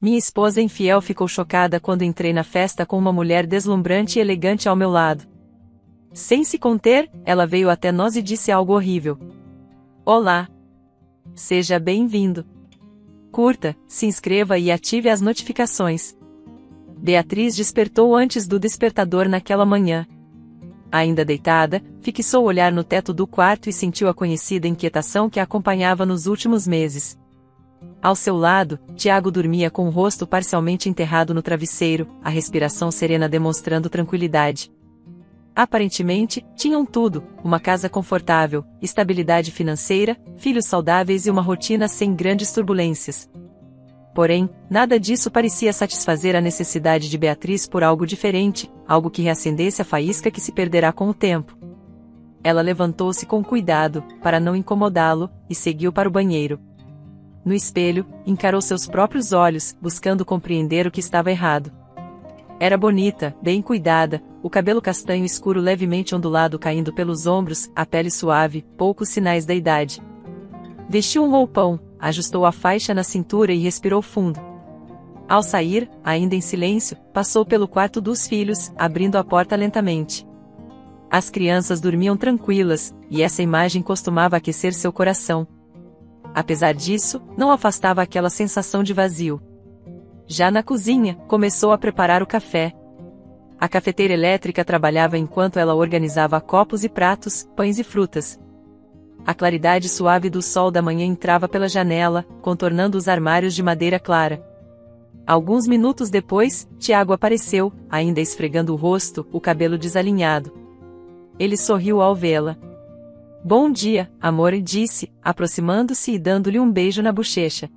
Minha esposa infiel ficou chocada quando entrei na festa com uma mulher deslumbrante e elegante ao meu lado. Sem se conter, ela veio até nós e disse algo horrível. Olá! Seja bem-vindo! Curta, se inscreva e ative as notificações. Beatriz despertou antes do despertador naquela manhã. Ainda deitada, fixou o olhar no teto do quarto e sentiu a conhecida inquietação que a acompanhava nos últimos meses. Ao seu lado, Tiago dormia com o rosto parcialmente enterrado no travesseiro, a respiração serena demonstrando tranquilidade. Aparentemente, tinham tudo: uma casa confortável, estabilidade financeira, filhos saudáveis e uma rotina sem grandes turbulências. Porém, nada disso parecia satisfazer a necessidade de Beatriz por algo diferente, algo que reacendesse a faísca que se perderá com o tempo. Ela levantou-se com cuidado, para não incomodá-lo, e seguiu para o banheiro. No espelho, encarou seus próprios olhos, buscando compreender o que estava errado. Era bonita, bem cuidada, o cabelo castanho escuro levemente ondulado caindo pelos ombros, a pele suave, poucos sinais da idade. Vestiu um roupão, ajustou a faixa na cintura e respirou fundo. Ao sair, ainda em silêncio, passou pelo quarto dos filhos, abrindo a porta lentamente. As crianças dormiam tranquilas, e essa imagem costumava aquecer seu coração. Apesar disso, não afastava aquela sensação de vazio. Já na cozinha, começou a preparar o café. A cafeteira elétrica trabalhava enquanto ela organizava copos e pratos, pães e frutas. A claridade suave do sol da manhã entrava pela janela, contornando os armários de madeira clara. Alguns minutos depois, Tiago apareceu, ainda esfregando o rosto, o cabelo desalinhado. Ele sorriu ao vê-la. Bom dia, amor, disse, aproximando-se e dando-lhe um beijo na bochecha.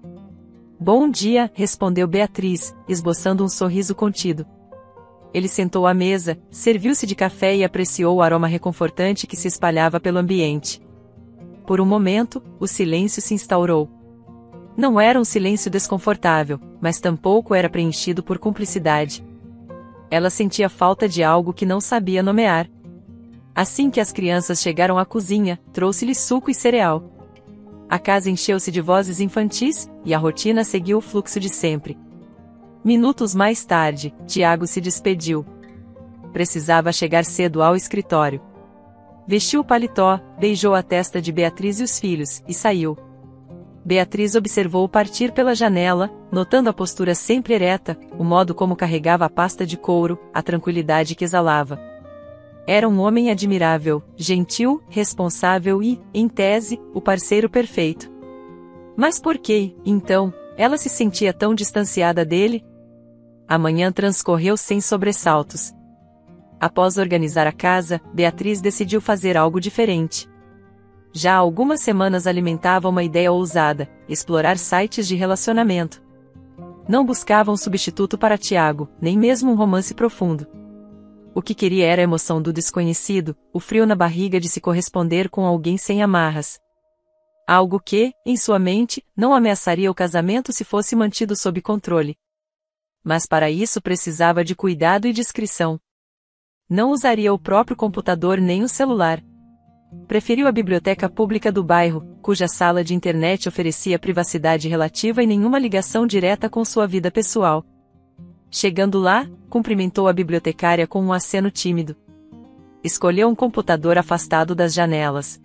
Bom dia, respondeu Beatriz, esboçando um sorriso contido. Ele sentou à mesa, serviu-se de café e apreciou o aroma reconfortante que se espalhava pelo ambiente. Por um momento, o silêncio se instaurou. Não era um silêncio desconfortável, mas tampouco era preenchido por cumplicidade. Ela sentia falta de algo que não sabia nomear. Assim que as crianças chegaram à cozinha, trouxe-lhe suco e cereal. A casa encheu-se de vozes infantis, e a rotina seguiu o fluxo de sempre. Minutos mais tarde, Tiago se despediu. Precisava chegar cedo ao escritório. Vestiu o paletó, beijou a testa de Beatriz e os filhos, e saiu. Beatriz observou-o partir pela janela, notando a postura sempre ereta, o modo como carregava a pasta de couro, a tranquilidade que exalava. Era um homem admirável, gentil, responsável e, em tese, o parceiro perfeito. Mas por que, então, ela se sentia tão distanciada dele? A manhã transcorreu sem sobressaltos. Após organizar a casa, Beatriz decidiu fazer algo diferente. Já há algumas semanas alimentava uma ideia ousada: explorar sites de relacionamento. Não buscava um substituto para Tiago, nem mesmo um romance profundo. O que queria era a emoção do desconhecido, o frio na barriga de se corresponder com alguém sem amarras. Algo que, em sua mente, não ameaçaria o casamento se fosse mantido sob controle. Mas para isso precisava de cuidado e discrição. Não usaria o próprio computador nem o celular. Preferiu a biblioteca pública do bairro, cuja sala de internet oferecia privacidade relativa e nenhuma ligação direta com sua vida pessoal. Chegando lá, cumprimentou a bibliotecária com um aceno tímido. Escolheu um computador afastado das janelas.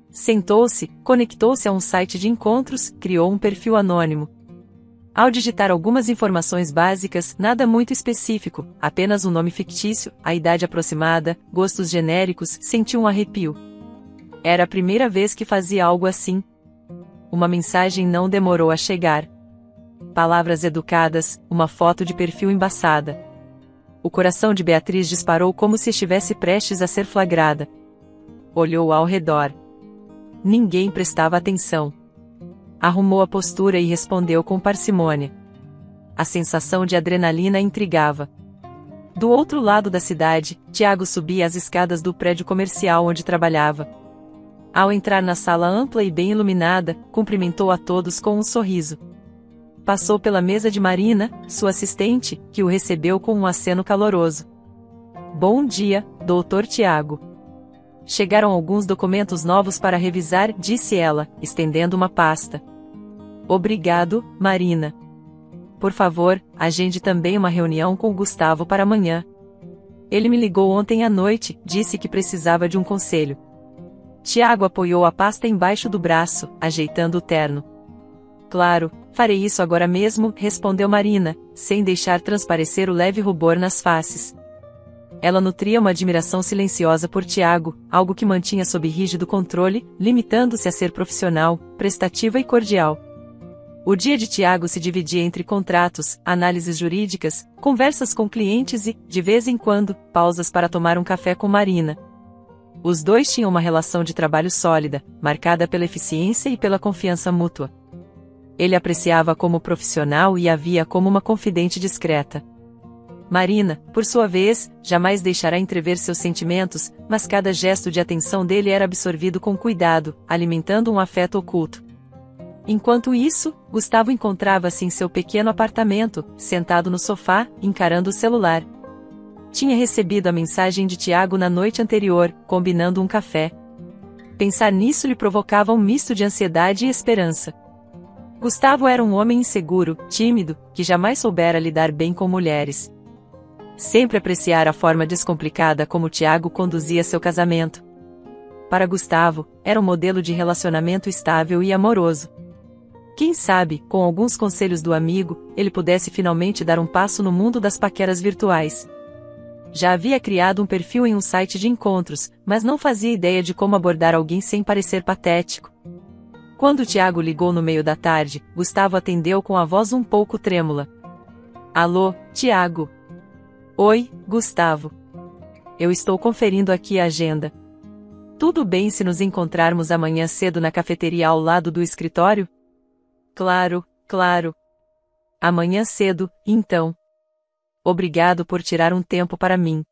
Sentou-se, conectou-se a um site de encontros, criou um perfil anônimo. Ao digitar algumas informações básicas, nada muito específico, apenas um nome fictício, a idade aproximada, gostos genéricos, sentiu um arrepio. Era a primeira vez que fazia algo assim. Uma mensagem não demorou a chegar. Palavras educadas, uma foto de perfil embaçada. O coração de Beatriz disparou como se estivesse prestes a ser flagrada. Olhou ao redor. Ninguém prestava atenção. Arrumou a postura e respondeu com parcimônia. A sensação de adrenalina intrigava. Do outro lado da cidade, Tiago subia as escadas do prédio comercial onde trabalhava. Ao entrar na sala ampla e bem iluminada, cumprimentou a todos com um sorriso. Passou pela mesa de Marina, sua assistente, que o recebeu com um aceno caloroso. Bom dia, Dr. Tiago. Chegaram alguns documentos novos para revisar, disse ela, estendendo uma pasta. Obrigado, Marina. Por favor, agende também uma reunião com o Gustavo para amanhã. Ele me ligou ontem à noite, disse que precisava de um conselho. Tiago apoiou a pasta embaixo do braço, ajeitando o terno. Claro, farei isso agora mesmo, respondeu Marina, sem deixar transparecer o leve rubor nas faces. Ela nutria uma admiração silenciosa por Tiago, algo que mantinha sob rígido controle, limitando-se a ser profissional, prestativa e cordial. O dia de Tiago se dividia entre contratos, análises jurídicas, conversas com clientes e, de vez em quando, pausas para tomar um café com Marina. Os dois tinham uma relação de trabalho sólida, marcada pela eficiência e pela confiança mútua. Ele apreciava como profissional e a via como uma confidente discreta. Marina, por sua vez, jamais deixará entrever seus sentimentos, mas cada gesto de atenção dele era absorvido com cuidado, alimentando um afeto oculto. Enquanto isso, Gustavo encontrava-se em seu pequeno apartamento, sentado no sofá, encarando o celular. Tinha recebido a mensagem de Tiago na noite anterior, combinando um café. Pensar nisso lhe provocava um misto de ansiedade e esperança. Gustavo era um homem inseguro, tímido, que jamais soubera lidar bem com mulheres. Sempre apreciara a forma descomplicada como Tiago conduzia seu casamento. Para Gustavo, era um modelo de relacionamento estável e amoroso. Quem sabe, com alguns conselhos do amigo, ele pudesse finalmente dar um passo no mundo das paqueras virtuais. Já havia criado um perfil em um site de encontros, mas não fazia ideia de como abordar alguém sem parecer patético. Quando Tiago ligou no meio da tarde, Gustavo atendeu com a voz um pouco trêmula. Alô, Tiago. Oi, Gustavo. Eu estou conferindo aqui a agenda. Tudo bem se nos encontrarmos amanhã cedo na cafeteria ao lado do escritório? Claro, claro. Amanhã cedo, então. Obrigado por tirar um tempo para mim.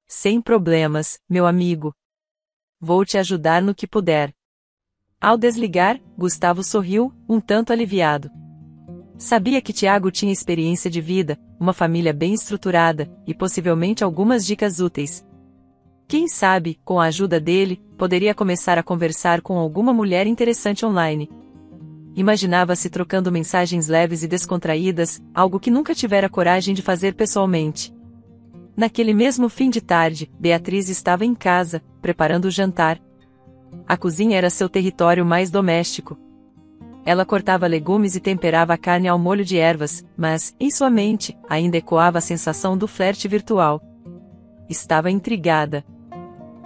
Sem problemas, meu amigo. Vou te ajudar no que puder. Ao desligar, Gustavo sorriu, um tanto aliviado. Sabia que Tiago tinha experiência de vida, uma família bem estruturada, e possivelmente algumas dicas úteis. Quem sabe, com a ajuda dele, poderia começar a conversar com alguma mulher interessante online. Imaginava-se trocando mensagens leves e descontraídas, algo que nunca tivera coragem de fazer pessoalmente. Naquele mesmo fim de tarde, Beatriz estava em casa, preparando o jantar. A cozinha era seu território mais doméstico. Ela cortava legumes e temperava a carne ao molho de ervas, mas, em sua mente, ainda ecoava a sensação do flerte virtual. Estava intrigada.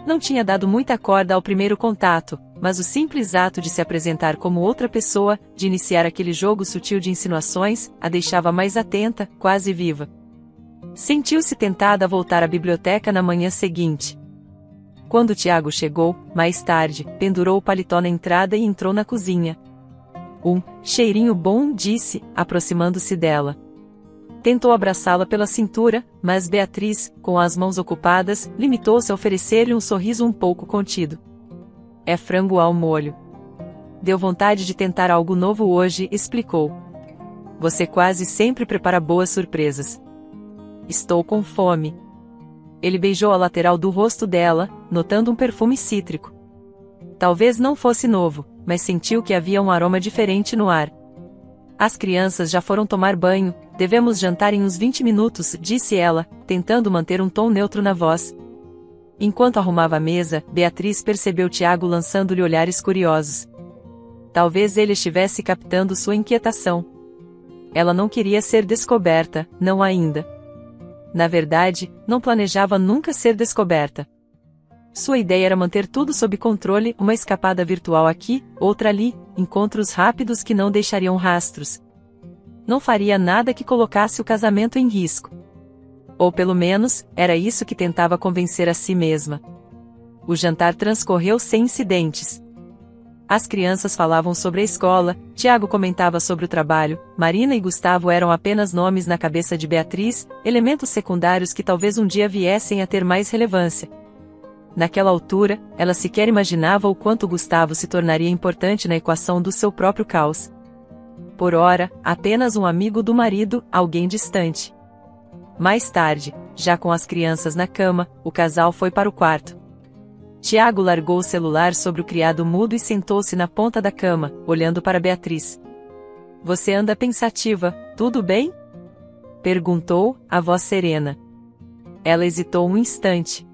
Não tinha dado muita corda ao primeiro contato, mas o simples ato de se apresentar como outra pessoa, de iniciar aquele jogo sutil de insinuações, a deixava mais atenta, quase viva. Sentiu-se tentada a voltar à biblioteca na manhã seguinte. Quando Tiago chegou, mais tarde, pendurou o paletó na entrada e entrou na cozinha. Cheirinho bom, disse, aproximando-se dela. Tentou abraçá-la pela cintura, mas Beatriz, com as mãos ocupadas, limitou-se a oferecer-lhe um sorriso um pouco contido. É frango ao molho. Deu vontade de tentar algo novo hoje, explicou. Você quase sempre prepara boas surpresas. Estou com fome. Ele beijou a lateral do rosto dela, notando um perfume cítrico. Talvez não fosse novo, mas sentiu que havia um aroma diferente no ar. As crianças já foram tomar banho, devemos jantar em uns 20 minutos, disse ela, tentando manter um tom neutro na voz. Enquanto arrumava a mesa, Beatriz percebeu Tiago lançando-lhe olhares curiosos. Talvez ele estivesse captando sua inquietação. Ela não queria ser descoberta, não ainda. Na verdade, não planejava nunca ser descoberta. Sua ideia era manter tudo sob controle, uma escapada virtual aqui, outra ali, encontros rápidos que não deixariam rastros. Não faria nada que colocasse o casamento em risco. Ou pelo menos, era isso que tentava convencer a si mesma. O jantar transcorreu sem incidentes. As crianças falavam sobre a escola, Tiago comentava sobre o trabalho, Marina e Gustavo eram apenas nomes na cabeça de Beatriz, elementos secundários que talvez um dia viessem a ter mais relevância. Naquela altura, ela sequer imaginava o quanto Gustavo se tornaria importante na equação do seu próprio caos. Por ora, apenas um amigo do marido, alguém distante. Mais tarde, já com as crianças na cama, o casal foi para o quarto. Tiago largou o celular sobre o criado mudo e sentou-se na ponta da cama, olhando para Beatriz. Você anda pensativa, tudo bem? Perguntou, a voz serena. Ela hesitou um instante.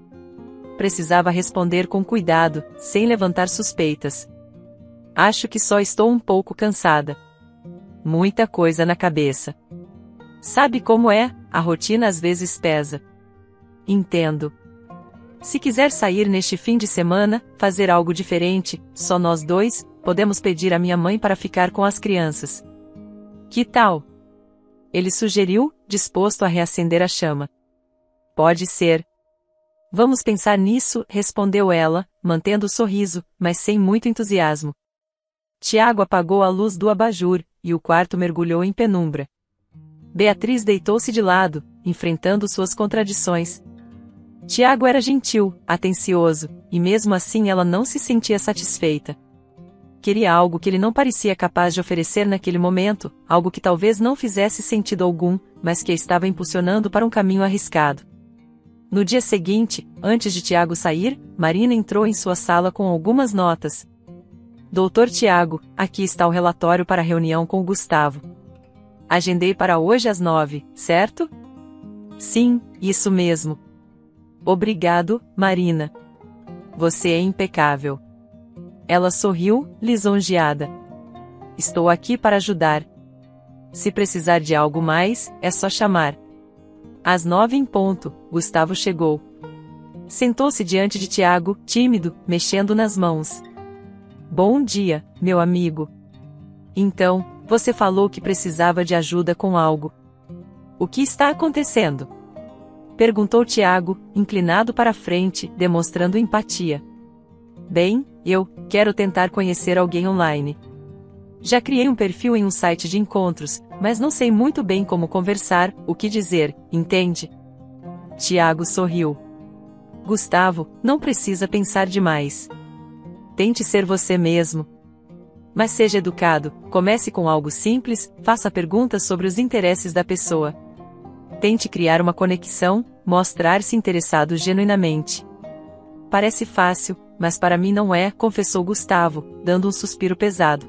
Precisava responder com cuidado, sem levantar suspeitas. Acho que só estou um pouco cansada. Muita coisa na cabeça. Sabe como é, a rotina às vezes pesa. Entendo. Se quiser sair neste fim de semana, fazer algo diferente, só nós dois, podemos pedir à minha mãe para ficar com as crianças. Que tal? Ele sugeriu, disposto a reacender a chama. Pode ser. Vamos pensar nisso, respondeu ela, mantendo o sorriso, mas sem muito entusiasmo. Tiago apagou a luz do abajur, e o quarto mergulhou em penumbra. Beatriz deitou-se de lado, enfrentando suas contradições. Tiago era gentil, atencioso, e mesmo assim ela não se sentia satisfeita. Queria algo que ele não parecia capaz de oferecer naquele momento, algo que talvez não fizesse sentido algum, mas que a estava impulsionando para um caminho arriscado. No dia seguinte, antes de Tiago sair, Marina entrou em sua sala com algumas notas. Doutor Tiago, aqui está o relatório para a reunião com o Gustavo. Agendei para hoje às 9, certo? Sim, isso mesmo. Obrigado, Marina. Você é impecável. Ela sorriu, lisonjeada. Estou aqui para ajudar. Se precisar de algo mais, é só chamar. Às 9 em ponto, Gustavo chegou. Sentou-se diante de Tiago, tímido, mexendo nas mãos. Bom dia, meu amigo. Então, você falou que precisava de ajuda com algo. O que está acontecendo? Perguntou Tiago, inclinado para a frente, demonstrando empatia. Bem, eu quero tentar conhecer alguém online. Já criei um perfil em um site de encontros, mas não sei muito bem como conversar, o que dizer, entende? Tiago sorriu. Gustavo, não precisa pensar demais. Tente ser você mesmo. Mas seja educado, comece com algo simples, faça perguntas sobre os interesses da pessoa. Tente criar uma conexão, mostrar-se interessado genuinamente. Parece fácil, mas para mim não é, confessou Gustavo, dando um suspiro pesado.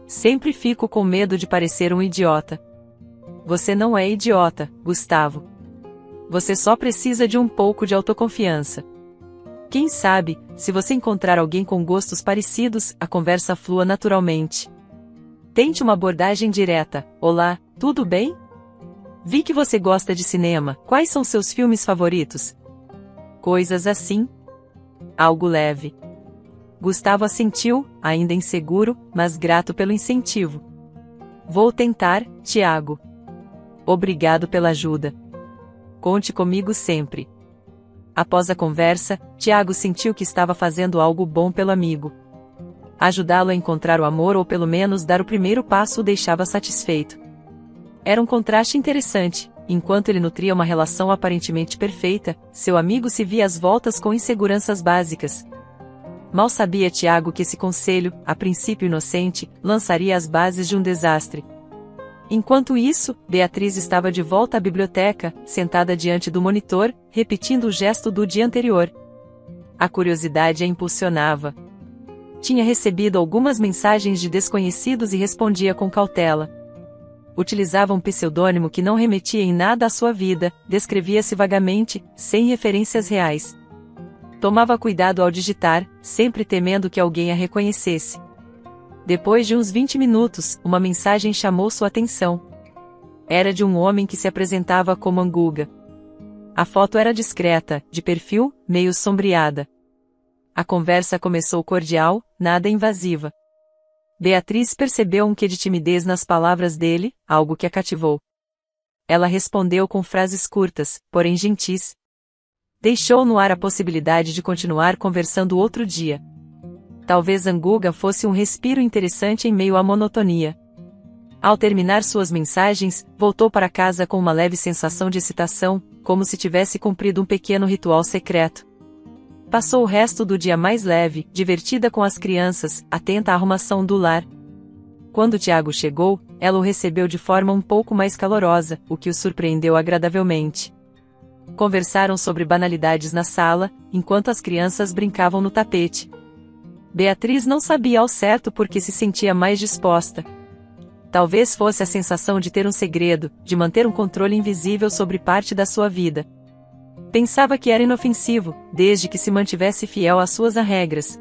Sempre fico com medo de parecer um idiota. Você não é idiota, Gustavo. Você só precisa de um pouco de autoconfiança. Quem sabe, se você encontrar alguém com gostos parecidos, a conversa flua naturalmente. Tente uma abordagem direta. Olá, tudo bem? Vi que você gosta de cinema, quais são seus filmes favoritos? Coisas assim. Algo leve. Gustavo assentiu, ainda inseguro, mas grato pelo incentivo. Vou tentar, Tiago. Obrigado pela ajuda. Conte comigo sempre. Após a conversa, Tiago sentiu que estava fazendo algo bom pelo amigo. Ajudá-lo a encontrar o amor ou pelo menos dar o primeiro passo o deixava satisfeito. Era um contraste interessante. Enquanto ele nutria uma relação aparentemente perfeita, seu amigo se via às voltas com inseguranças básicas. Mal sabia Tiago que esse conselho, a princípio inocente, lançaria as bases de um desastre. Enquanto isso, Beatriz estava de volta à biblioteca, sentada diante do monitor, repetindo o gesto do dia anterior. A curiosidade a impulsionava. Tinha recebido algumas mensagens de desconhecidos e respondia com cautela. Utilizava um pseudônimo que não remetia em nada à sua vida, descrevia-se vagamente, sem referências reais. Tomava cuidado ao digitar, sempre temendo que alguém a reconhecesse. Depois de uns 20 minutos, uma mensagem chamou sua atenção. Era de um homem que se apresentava como Anguga. A foto era discreta, de perfil, meio sombreada. A conversa começou cordial, nada invasiva. Beatriz percebeu um quê de timidez nas palavras dele, algo que a cativou. Ela respondeu com frases curtas, porém gentis. Deixou no ar a possibilidade de continuar conversando outro dia. Talvez Anguga fosse um respiro interessante em meio à monotonia. Ao terminar suas mensagens, voltou para casa com uma leve sensação de excitação, como se tivesse cumprido um pequeno ritual secreto. Passou o resto do dia mais leve, divertida com as crianças, atenta à arrumação do lar. Quando Tiago chegou, ela o recebeu de forma um pouco mais calorosa, o que o surpreendeu agradavelmente. Conversaram sobre banalidades na sala, enquanto as crianças brincavam no tapete. Beatriz não sabia ao certo por que se sentia mais disposta. Talvez fosse a sensação de ter um segredo, de manter um controle invisível sobre parte da sua vida. Pensava que era inofensivo, desde que se mantivesse fiel às suas regras.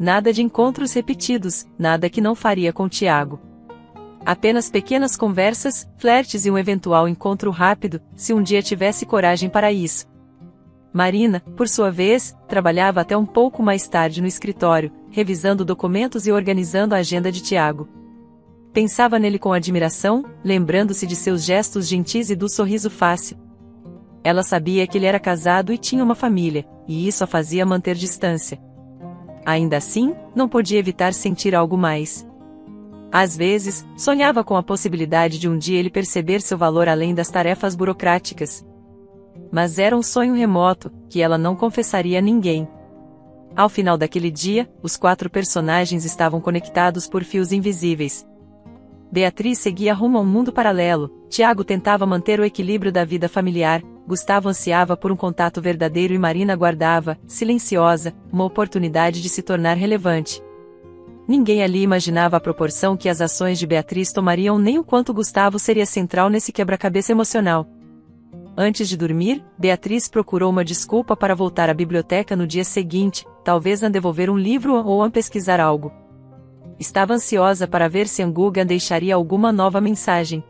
Nada de encontros repetidos, nada que não faria com Tiago. Apenas pequenas conversas, flertes e um eventual encontro rápido, se um dia tivesse coragem para isso. Marina, por sua vez, trabalhava até um pouco mais tarde no escritório, revisando documentos e organizando a agenda de Tiago. Pensava nele com admiração, lembrando-se de seus gestos gentis e do sorriso fácil. Ela sabia que ele era casado e tinha uma família, e isso a fazia manter distância. Ainda assim, não podia evitar sentir algo mais. Às vezes, sonhava com a possibilidade de um dia ele perceber seu valor além das tarefas burocráticas. Mas era um sonho remoto, que ela não confessaria a ninguém. Ao final daquele dia, os 4 personagens estavam conectados por fios invisíveis. Beatriz seguia rumo a um mundo paralelo, Tiago tentava manter o equilíbrio da vida familiar, Gustavo ansiava por um contato verdadeiro e Marina aguardava, silenciosa, uma oportunidade de se tornar relevante. Ninguém ali imaginava a proporção que as ações de Beatriz tomariam nem o quanto Gustavo seria central nesse quebra-cabeça emocional. Antes de dormir, Beatriz procurou uma desculpa para voltar à biblioteca no dia seguinte, talvez a devolver um livro ou a pesquisar algo. Estava ansiosa para ver se Guga deixaria alguma nova mensagem.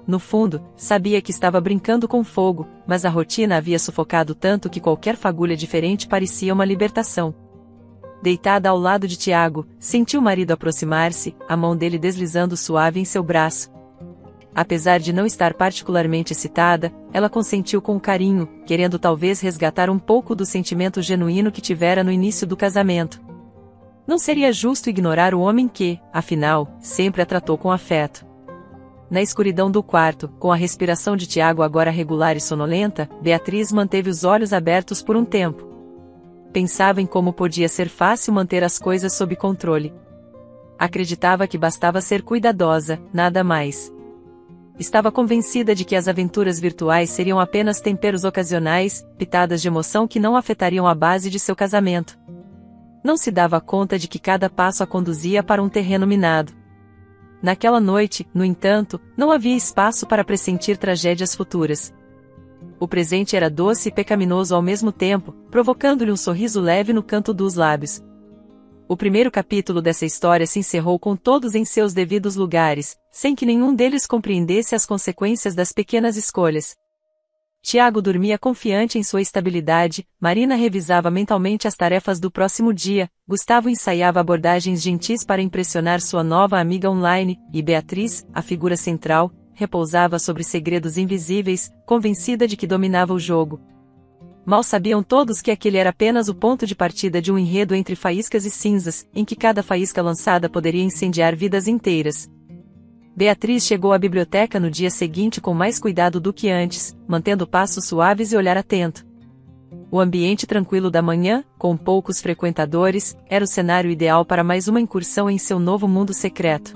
No fundo, sabia que estava brincando com fogo, mas a rotina havia sufocado tanto que qualquer fagulha diferente parecia uma libertação. Deitada ao lado de Tiago, sentiu o marido aproximar-se, a mão dele deslizando suave em seu braço. Apesar de não estar particularmente excitada, ela consentiu com carinho, querendo talvez resgatar um pouco do sentimento genuíno que tivera no início do casamento. Não seria justo ignorar o homem que, afinal, sempre a tratou com afeto. Na escuridão do quarto, com a respiração de Tiago agora regular e sonolenta, Beatriz manteve os olhos abertos por um tempo. Pensava em como podia ser fácil manter as coisas sob controle. Acreditava que bastava ser cuidadosa, nada mais. Estava convencida de que as aventuras virtuais seriam apenas temperos ocasionais, pitadas de emoção que não afetariam a base de seu casamento. Não se dava conta de que cada passo a conduzia para um terreno minado. Naquela noite, no entanto, não havia espaço para pressentir tragédias futuras. O presente era doce e pecaminoso ao mesmo tempo, provocando-lhe um sorriso leve no canto dos lábios. O primeiro capítulo dessa história se encerrou com todos em seus devidos lugares, sem que nenhum deles compreendesse as consequências das pequenas escolhas. Tiago dormia confiante em sua estabilidade, Marina revisava mentalmente as tarefas do próximo dia, Gustavo ensaiava abordagens gentis para impressionar sua nova amiga online, e Beatriz, a figura central, repousava sobre segredos invisíveis, convencida de que dominava o jogo. Mal sabiam todos que aquele era apenas o ponto de partida de um enredo entre faíscas e cinzas, em que cada faísca lançada poderia incendiar vidas inteiras. Beatriz chegou à biblioteca no dia seguinte com mais cuidado do que antes, mantendo passos suaves e olhar atento. O ambiente tranquilo da manhã, com poucos frequentadores, era o cenário ideal para mais uma incursão em seu novo mundo secreto.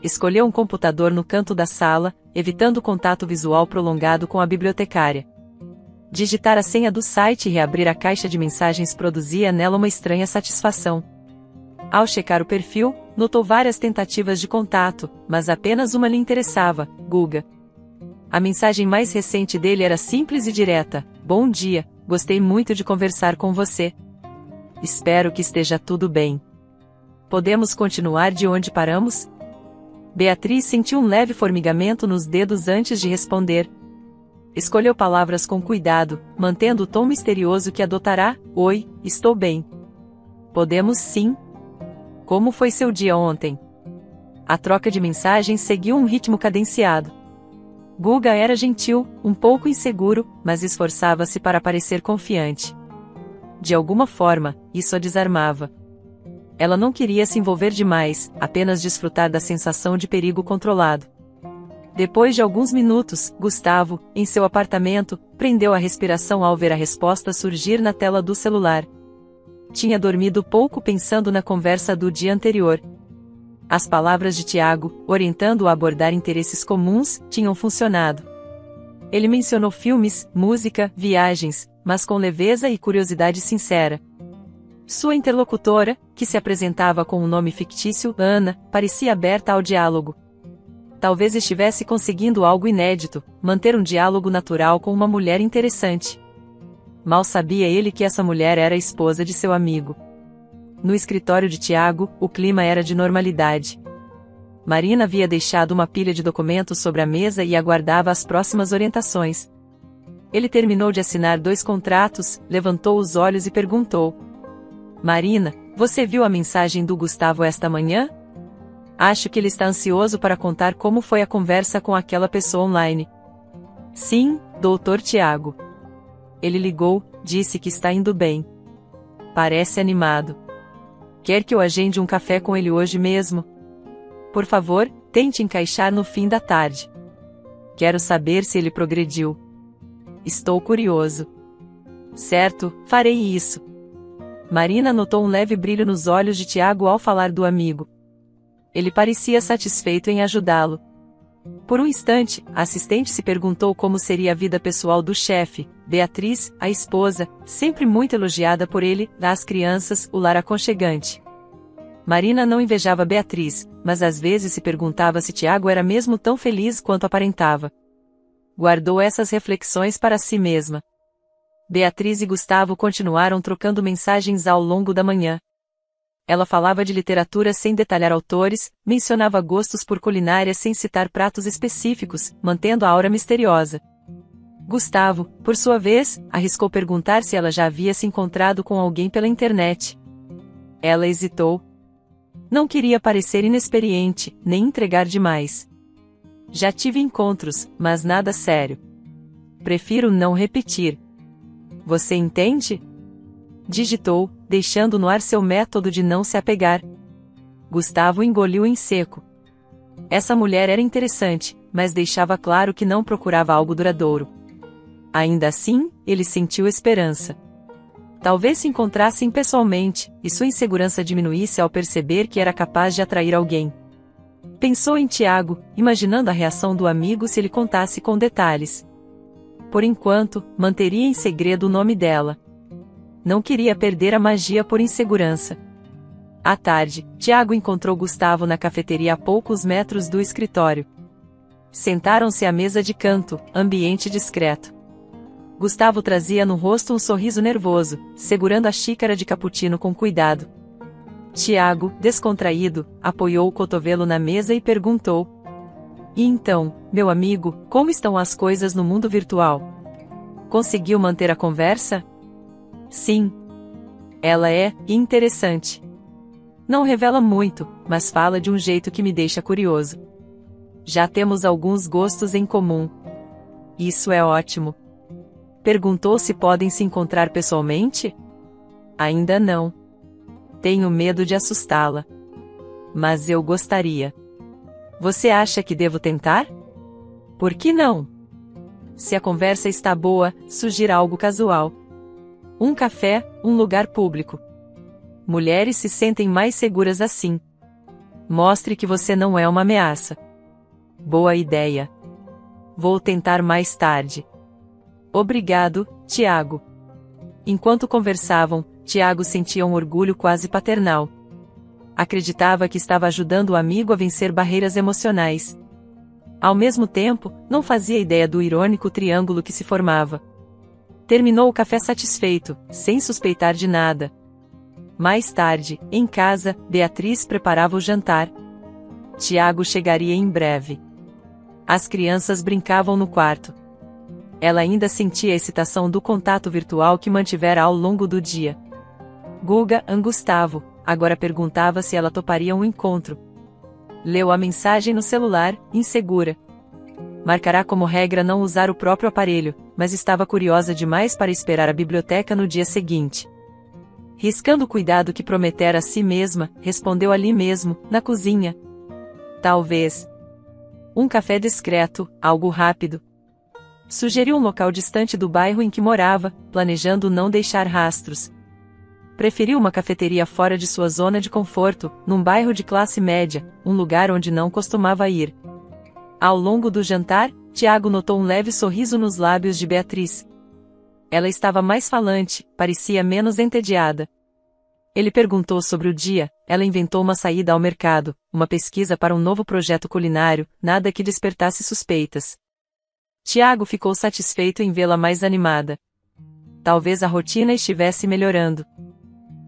Escolheu um computador no canto da sala, evitando contato visual prolongado com a bibliotecária. Digitar a senha do site e reabrir a caixa de mensagens produzia nela uma estranha satisfação. Ao checar o perfil, notou várias tentativas de contato, mas apenas uma lhe interessava, Guga. A mensagem mais recente dele era simples e direta: "Bom dia, gostei muito de conversar com você. Espero que esteja tudo bem. Podemos continuar de onde paramos?" Beatriz sentiu um leve formigamento nos dedos antes de responder. Escolheu palavras com cuidado, mantendo o tom misterioso que adotará: "Oi, estou bem. Podemos sim. Como foi seu dia ontem?" A troca de mensagens seguiu um ritmo cadenciado. Guga era gentil, um pouco inseguro, mas esforçava-se para parecer confiante. De alguma forma, isso a desarmava. Ela não queria se envolver demais, apenas desfrutar da sensação de perigo controlado. Depois de alguns minutos, Gustavo, em seu apartamento, prendeu a respiração ao ver a resposta surgir na tela do celular. Tinha dormido pouco pensando na conversa do dia anterior. As palavras de Tiago, orientando-o a abordar interesses comuns, tinham funcionado. Ele mencionou filmes, música, viagens, mas com leveza e curiosidade sincera. Sua interlocutora, que se apresentava com um nome fictício, Ana, parecia aberta ao diálogo. Talvez estivesse conseguindo algo inédito, manter um diálogo natural com uma mulher interessante. Mal sabia ele que essa mulher era a esposa de seu amigo. No escritório de Tiago, o clima era de normalidade. Marina havia deixado uma pilha de documentos sobre a mesa e aguardava as próximas orientações. Ele terminou de assinar 2 contratos, levantou os olhos e perguntou: Marina, você viu a mensagem do Gustavo esta manhã? Acho que ele está ansioso para contar como foi a conversa com aquela pessoa online. Sim, Dr. Tiago. Ele ligou, disse que está indo bem. Parece animado. Quer que eu agende um café com ele hoje mesmo? Por favor, tente encaixar no fim da tarde. Quero saber se ele progrediu. Estou curioso. Certo, farei isso. Marina notou um leve brilho nos olhos de Tiago ao falar do amigo. Ele parecia satisfeito em ajudá-lo. Por um instante, a assistente se perguntou como seria a vida pessoal do chefe, Beatriz, a esposa, sempre muito elogiada por ele, as crianças, o lar aconchegante. Marina não invejava Beatriz, mas às vezes se perguntava se Tiago era mesmo tão feliz quanto aparentava. Guardou essas reflexões para si mesma. Beatriz e Gustavo continuaram trocando mensagens ao longo da manhã. Ela falava de literatura sem detalhar autores, mencionava gostos por culinária sem citar pratos específicos, mantendo a aura misteriosa. Gustavo, por sua vez, arriscou perguntar se ela já havia se encontrado com alguém pela internet. Ela hesitou. Não queria parecer inexperiente, nem entregar demais. Já tive encontros, mas nada sério. Prefiro não repetir. Você entende? Digitou, deixando no ar seu método de não se apegar. Gustavo engoliu em seco. Essa mulher era interessante, mas deixava claro que não procurava algo duradouro. Ainda assim, ele sentiu esperança. Talvez se encontrassem pessoalmente, e sua insegurança diminuísse ao perceber que era capaz de atrair alguém. Pensou em Tiago, imaginando a reação do amigo se ele contasse com detalhes. Por enquanto, manteria em segredo o nome dela. Não queria perder a magia por insegurança. À tarde, Tiago encontrou Gustavo na cafeteria a poucos metros do escritório. Sentaram-se à mesa de canto, ambiente discreto. Gustavo trazia no rosto um sorriso nervoso, segurando a xícara de cappuccino com cuidado. Tiago, descontraído, apoiou o cotovelo na mesa e perguntou: E então, meu amigo, como estão as coisas no mundo virtual? Conseguiu manter a conversa? Sim. Ela é interessante. Não revela muito, mas fala de um jeito que me deixa curioso. Já temos alguns gostos em comum. Isso é ótimo. Perguntou se podem se encontrar pessoalmente? Ainda não. Tenho medo de assustá-la. Mas eu gostaria. Você acha que devo tentar? Por que não? Se a conversa está boa, sugira algo casual. Um café, um lugar público. Mulheres se sentem mais seguras assim. Mostre que você não é uma ameaça. Boa ideia. Vou tentar mais tarde. Obrigado, Tiago. Enquanto conversavam, Tiago sentia um orgulho quase paternal. Acreditava que estava ajudando o amigo a vencer barreiras emocionais. Ao mesmo tempo, não fazia ideia do irônico triângulo que se formava. Terminou o café satisfeito, sem suspeitar de nada. Mais tarde, em casa, Beatriz preparava o jantar. Tiago chegaria em breve. As crianças brincavam no quarto. Ela ainda sentia a excitação do contato virtual que mantivera ao longo do dia. Guga, Gustavo, agora perguntava se ela toparia um encontro. Leu a mensagem no celular, insegura. Marcará como regra não usar o próprio aparelho, mas estava curiosa demais para esperar a biblioteca no dia seguinte. Riscando o cuidado que prometera a si mesma, respondeu ali mesmo, na cozinha. Talvez. Um café discreto, algo rápido. Sugeriu um local distante do bairro em que morava, planejando não deixar rastros. Preferiu uma cafeteria fora de sua zona de conforto, num bairro de classe média, um lugar onde não costumava ir. Ao longo do jantar, Tiago notou um leve sorriso nos lábios de Beatriz. Ela estava mais falante, parecia menos entediada. Ele perguntou sobre o dia, ela inventou uma saída ao mercado, uma pesquisa para um novo projeto culinário, nada que despertasse suspeitas. Tiago ficou satisfeito em vê-la mais animada. Talvez a rotina estivesse melhorando.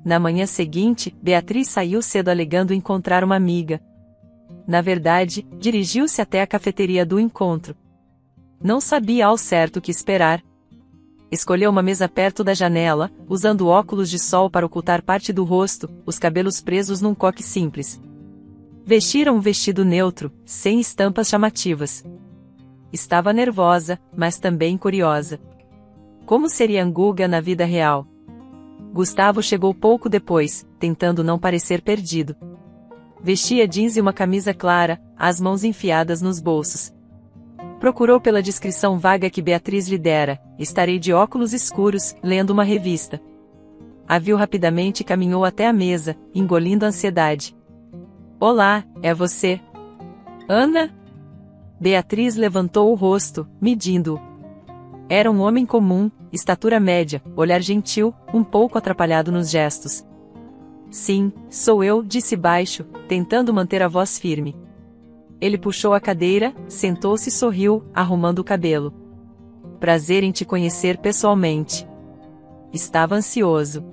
Na manhã seguinte, Beatriz saiu cedo alegando encontrar uma amiga. Na verdade, dirigiu-se até a cafeteria do encontro. Não sabia ao certo o que esperar. Escolheu uma mesa perto da janela, usando óculos de sol para ocultar parte do rosto, os cabelos presos num coque simples. Vestira um vestido neutro, sem estampas chamativas. Estava nervosa, mas também curiosa. Como seria Guga na vida real? Gustavo chegou pouco depois, tentando não parecer perdido. Vestia jeans e uma camisa clara, as mãos enfiadas nos bolsos. Procurou pela descrição vaga que Beatriz lhe dera: estarei de óculos escuros, lendo uma revista. A viu rapidamente e caminhou até a mesa, engolindo a ansiedade. Olá, é você? Ana? Beatriz levantou o rosto, medindo-o. Era um homem comum, estatura média, olhar gentil, um pouco atrapalhado nos gestos. Sim, sou eu, disse baixo, tentando manter a voz firme. Ele puxou a cadeira, sentou-se e sorriu, arrumando o cabelo. Prazer em te conhecer pessoalmente. Estava ansioso.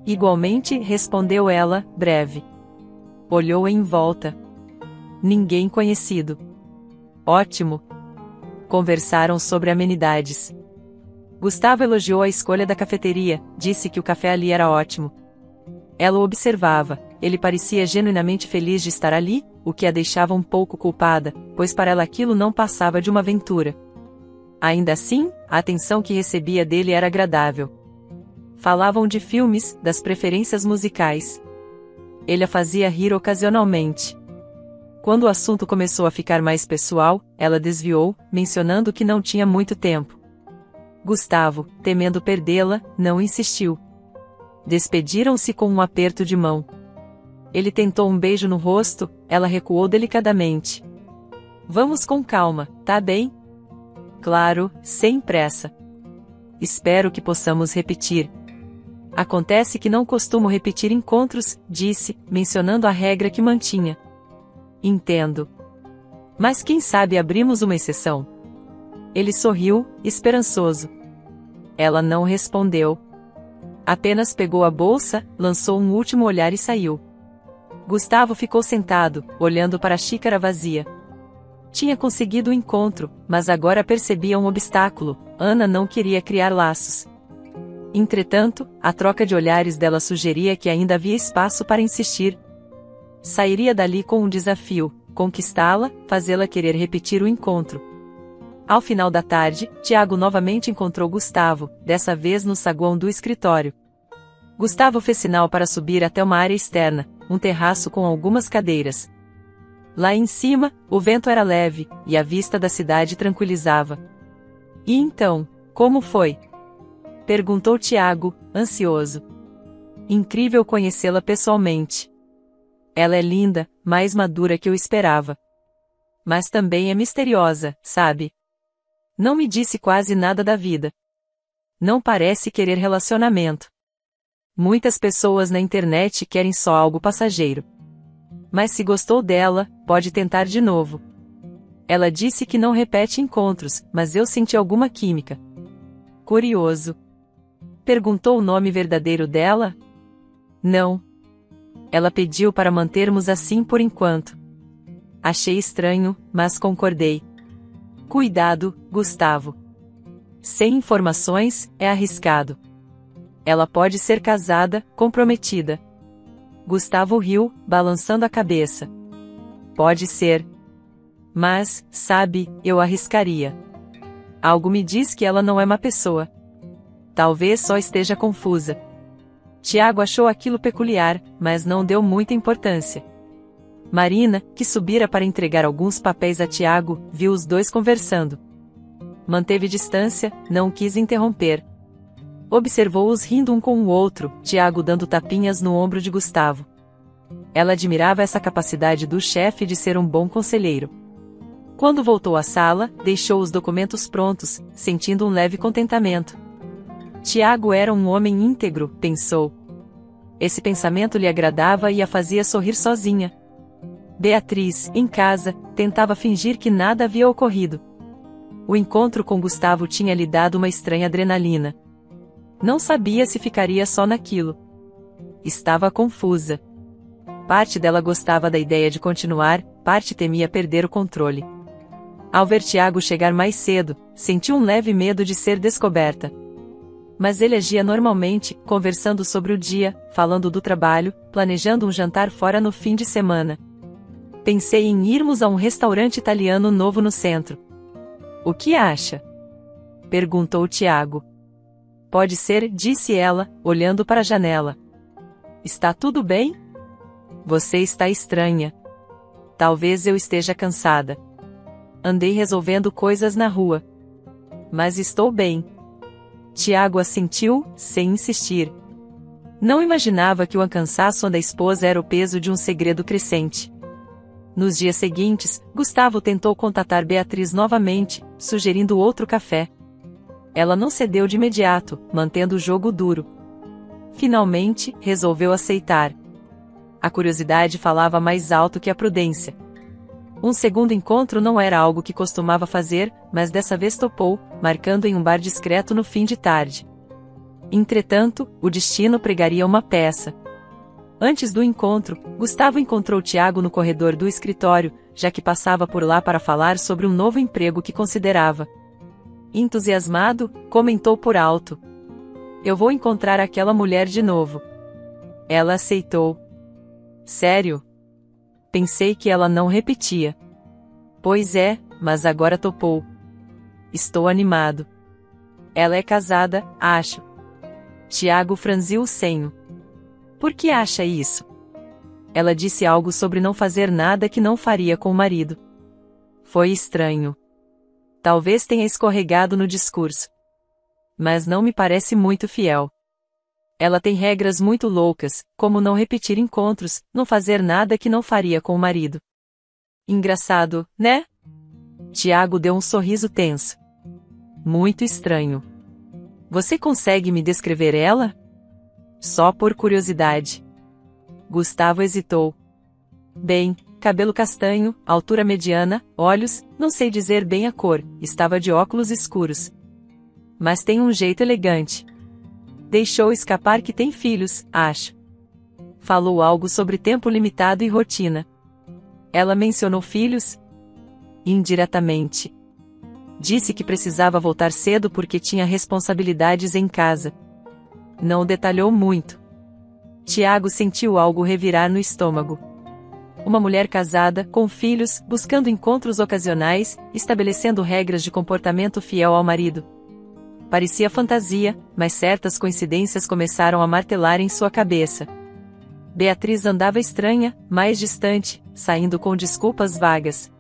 Igualmente, respondeu ela, breve. Olhou em volta. Ninguém conhecido. Ótimo. Conversaram sobre amenidades. Gustavo elogiou a escolha da cafeteria, disse que o café ali era ótimo. Ela o observava, ele parecia genuinamente feliz de estar ali, o que a deixava um pouco culpada, pois para ela aquilo não passava de uma aventura. Ainda assim, a atenção que recebia dele era agradável. Falavam de filmes, das preferências musicais. Ele a fazia rir ocasionalmente. Quando o assunto começou a ficar mais pessoal, ela desviou, mencionando que não tinha muito tempo. Gustavo, temendo perdê-la, não insistiu. Despediram-se com um aperto de mão. Ele tentou um beijo no rosto, ela recuou delicadamente. Vamos com calma, tá bem? Claro, sem pressa. Espero que possamos repetir. Acontece que não costumo repetir encontros, disse, mencionando a regra que mantinha. Entendo. Mas quem sabe abrimos uma exceção? Ele sorriu, esperançoso. Ela não respondeu. Apenas pegou a bolsa, lançou um último olhar e saiu. Gustavo ficou sentado, olhando para a xícara vazia. Tinha conseguido o encontro, mas agora percebia um obstáculo: Ana não queria criar laços. Entretanto, a troca de olhares dela sugeria que ainda havia espaço para insistir. Sairia dali com um desafio: conquistá-la, fazê-la querer repetir o encontro. Ao final da tarde, Tiago novamente encontrou Gustavo, dessa vez no saguão do escritório. Gustavo fez sinal para subir até uma área externa, um terraço com algumas cadeiras. Lá em cima, o vento era leve, e a vista da cidade tranquilizava. E então, como foi? Perguntou Tiago, ansioso. Incrível conhecê-la pessoalmente. Ela é linda, mais madura que eu esperava. Mas também é misteriosa, sabe? Não me disse quase nada da vida. Não parece querer relacionamento. Muitas pessoas na internet querem só algo passageiro. Mas se gostou dela, pode tentar de novo. Ela disse que não repete encontros, mas eu senti alguma química. Curioso. Perguntou o nome verdadeiro dela? Não. Ela pediu para mantermos assim por enquanto. Achei estranho, mas concordei. Cuidado, Gustavo. Sem informações, é arriscado. Ela pode ser casada, comprometida. Gustavo riu, balançando a cabeça. Pode ser. Mas, sabe, eu arriscaria. Algo me diz que ela não é má pessoa. Talvez só esteja confusa. Tiago achou aquilo peculiar, mas não deu muita importância. Marina, que subira para entregar alguns papéis a Tiago, viu os dois conversando. Manteve distância, não quis interromper. Observou-os rindo um com o outro, Tiago dando tapinhas no ombro de Gustavo. Ela admirava essa capacidade do chefe de ser um bom conselheiro. Quando voltou à sala, deixou os documentos prontos, sentindo um leve contentamento. Tiago era um homem íntegro, pensou. Esse pensamento lhe agradava e a fazia sorrir sozinha. Beatriz, em casa, tentava fingir que nada havia ocorrido. O encontro com Gustavo tinha lhe dado uma estranha adrenalina. Não sabia se ficaria só naquilo. Estava confusa. Parte dela gostava da ideia de continuar, parte temia perder o controle. Ao ver Tiago chegar mais cedo, sentiu um leve medo de ser descoberta. Mas ele agia normalmente, conversando sobre o dia, falando do trabalho, planejando um jantar fora no fim de semana. Pensei em irmos a um restaurante italiano novo no centro. O que acha? Perguntou Tiago. Pode ser, disse ela, olhando para a janela. Está tudo bem? Você está estranha. Talvez eu esteja cansada. Andei resolvendo coisas na rua. Mas estou bem. Tiago assentiu, sem insistir. Não imaginava que o cansaço da esposa era o peso de um segredo crescente. Nos dias seguintes, Gustavo tentou contatar Beatriz novamente, sugerindo outro café. Ela não cedeu de imediato, mantendo o jogo duro. Finalmente, resolveu aceitar. A curiosidade falava mais alto que a prudência. Um segundo encontro não era algo que costumava fazer, mas dessa vez topou, marcando em um bar discreto no fim de tarde. Entretanto, o destino pregaria uma peça. Antes do encontro, Gustavo encontrou Tiago no corredor do escritório, já que passava por lá para falar sobre um novo emprego que considerava. Entusiasmado, comentou por alto. Eu vou encontrar aquela mulher de novo. Ela aceitou. Sério? Pensei que ela não repetia. Pois é, mas agora topou. Estou animado. Ela é casada, acho. Tiago franziu o senho. Por que acha isso? Ela disse algo sobre não fazer nada que não faria com o marido. Foi estranho. Talvez tenha escorregado no discurso. Mas não me parece muito fiel. Ela tem regras muito loucas, como não repetir encontros, não fazer nada que não faria com o marido. Engraçado, né? Tiago deu um sorriso tenso. Muito estranho. Você consegue me descrever ela? Só por curiosidade. Gustavo hesitou. Bem, cabelo castanho, altura mediana, olhos, não sei dizer bem a cor, estava de óculos escuros. Mas tem um jeito elegante. Deixou escapar que tem filhos, acho. Falou algo sobre tempo limitado e rotina. Ela mencionou filhos? Indiretamente. Disse que precisava voltar cedo porque tinha responsabilidades em casa. Não detalhou muito. Tiago sentiu algo revirar no estômago. Uma mulher casada, com filhos, buscando encontros ocasionais, estabelecendo regras de comportamento fiel ao marido. Parecia fantasia, mas certas coincidências começaram a martelar em sua cabeça. Beatriz andava estranha, mais distante, saindo com desculpas vagas.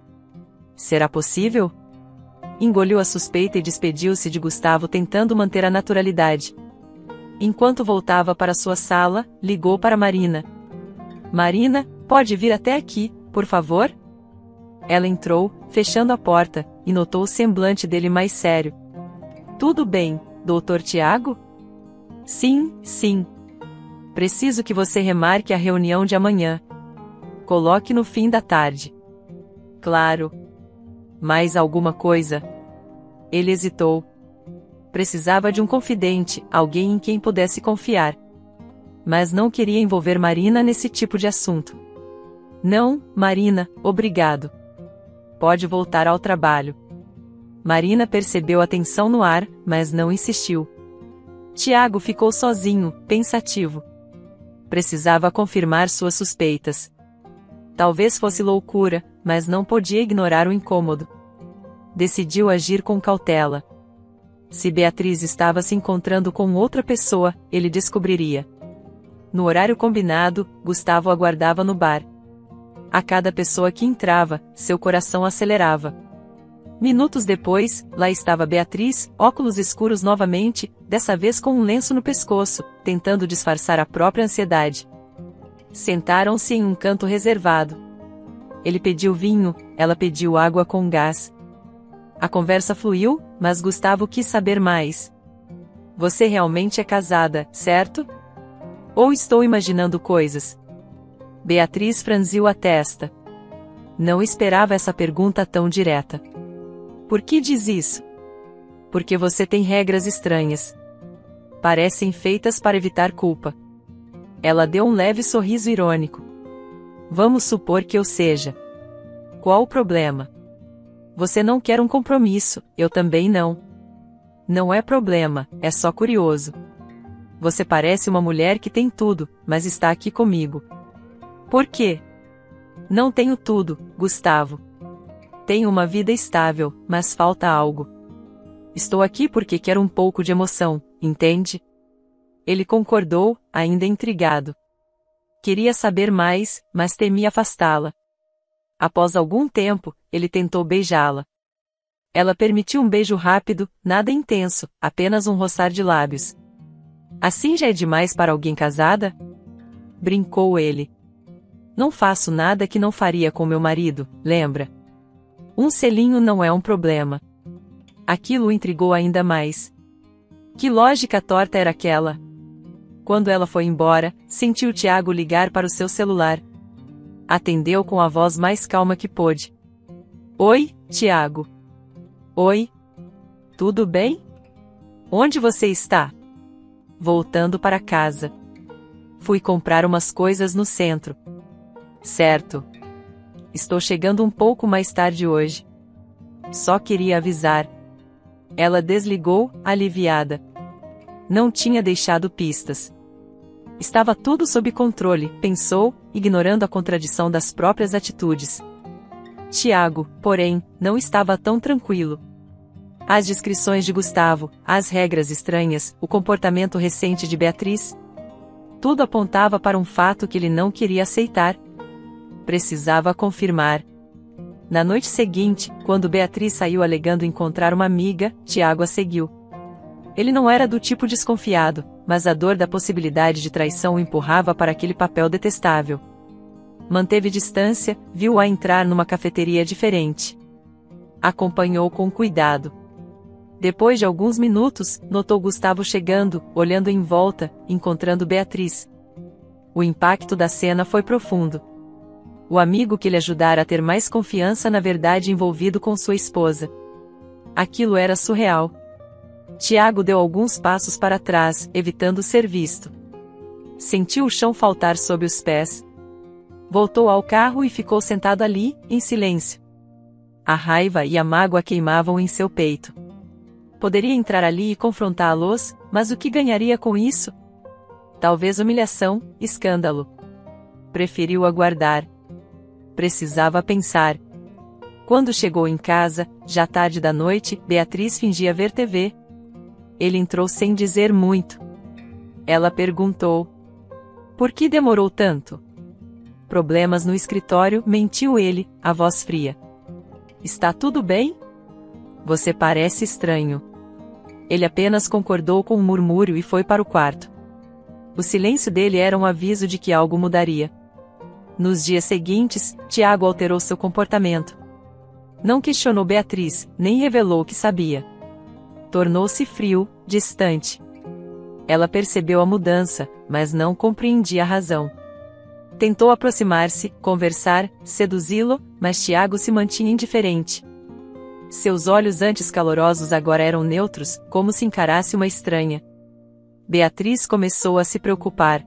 Será possível? Engoliu a suspeita e despediu-se de Gustavo tentando manter a naturalidade. Enquanto voltava para sua sala, ligou para Marina. Marina, pode vir até aqui, por favor? Ela entrou, fechando a porta, e notou o semblante dele mais sério. Tudo bem, Dr. Tiago? Sim, sim. Preciso que você remarque a reunião de amanhã. Coloque no fim da tarde. Claro. Mais alguma coisa? Ele hesitou. Precisava de um confidente, alguém em quem pudesse confiar. Mas não queria envolver Marina nesse tipo de assunto. Não, Marina, obrigado. Pode voltar ao trabalho. Marina percebeu a tensão no ar, mas não insistiu. Tiago ficou sozinho, pensativo. Precisava confirmar suas suspeitas. Talvez fosse loucura, mas não podia ignorar o incômodo. Decidiu agir com cautela. Se Beatriz estava se encontrando com outra pessoa, ele descobriria. No horário combinado, Gustavo aguardava no bar. A cada pessoa que entrava, seu coração acelerava. Minutos depois, lá estava Beatriz, óculos escuros novamente, dessa vez com um lenço no pescoço, tentando disfarçar a própria ansiedade. Sentaram-se em um canto reservado. Ele pediu vinho, ela pediu água com gás. A conversa fluiu, mas Gustavo quis saber mais. Você realmente é casada, certo? Ou estou imaginando coisas? Beatriz franziu a testa. Não esperava essa pergunta tão direta. Por que diz isso? Porque você tem regras estranhas. Parecem feitas para evitar culpa. Ela deu um leve sorriso irônico. Vamos supor que eu seja. Qual o problema? Você não quer um compromisso, eu também não. Não é problema, é só curioso. Você parece uma mulher que tem tudo, mas está aqui comigo. Por quê? Não tenho tudo, Gustavo. Tenho uma vida estável, mas falta algo. Estou aqui porque quero um pouco de emoção, entende? Ele concordou, ainda intrigado. Queria saber mais, mas temia afastá-la. Após algum tempo, ele tentou beijá-la. Ela permitiu um beijo rápido, nada intenso, apenas um roçar de lábios. Assim já é demais para alguém casada? Brincou ele. Não faço nada que não faria com meu marido, lembra? Um selinho não é um problema. Aquilo o intrigou ainda mais. Que lógica torta era aquela? Quando ela foi embora, sentiu Tiago ligar para o seu celular. Atendeu com a voz mais calma que pôde. Oi, Tiago. Oi. Tudo bem? Onde você está? Voltando para casa. Fui comprar umas coisas no centro. Certo. Estou chegando um pouco mais tarde hoje. Só queria avisar. Ela desligou, aliviada. Não tinha deixado pistas. Estava tudo sob controle, pensou, ignorando a contradição das próprias atitudes. Tiago, porém, não estava tão tranquilo. As descrições de Gustavo, as regras estranhas, o comportamento recente de Beatriz. Tudo apontava para um fato que ele não queria aceitar. Precisava confirmar. Na noite seguinte, quando Beatriz saiu alegando encontrar uma amiga, Tiago a seguiu. Ele não era do tipo desconfiado, mas a dor da possibilidade de traição o empurrava para aquele papel detestável. Manteve distância, viu-a entrar numa cafeteria diferente. Acompanhou com cuidado. Depois de alguns minutos, notou Gustavo chegando, olhando em volta, encontrando Beatriz. O impacto da cena foi profundo. O amigo que lhe ajudara a ter mais confiança na verdade envolvido com sua esposa. Aquilo era surreal. Tiago deu alguns passos para trás, evitando ser visto. Sentiu o chão faltar sob os pés. Voltou ao carro e ficou sentado ali, em silêncio. A raiva e a mágoa queimavam em seu peito. Poderia entrar ali e confrontá-los, mas o que ganharia com isso? Talvez humilhação, escândalo. Preferiu aguardar. Precisava pensar. Quando chegou em casa, já tarde da noite, Beatriz fingia ver TV. Ele entrou sem dizer muito. Ela perguntou. Por que demorou tanto? Problemas no escritório, mentiu ele, a voz fria. Está tudo bem? Você parece estranho. Ele apenas concordou com um murmúrio e foi para o quarto. O silêncio dele era um aviso de que algo mudaria. Nos dias seguintes, Tiago alterou seu comportamento. Não questionou Beatriz, nem revelou o que sabia. Tornou-se frio, distante. Ela percebeu a mudança, mas não compreendia a razão. Tentou aproximar-se, conversar, seduzi-lo, mas Tiago se mantinha indiferente. Seus olhos antes calorosos agora eram neutros, como se encarasse uma estranha. Beatriz começou a se preocupar.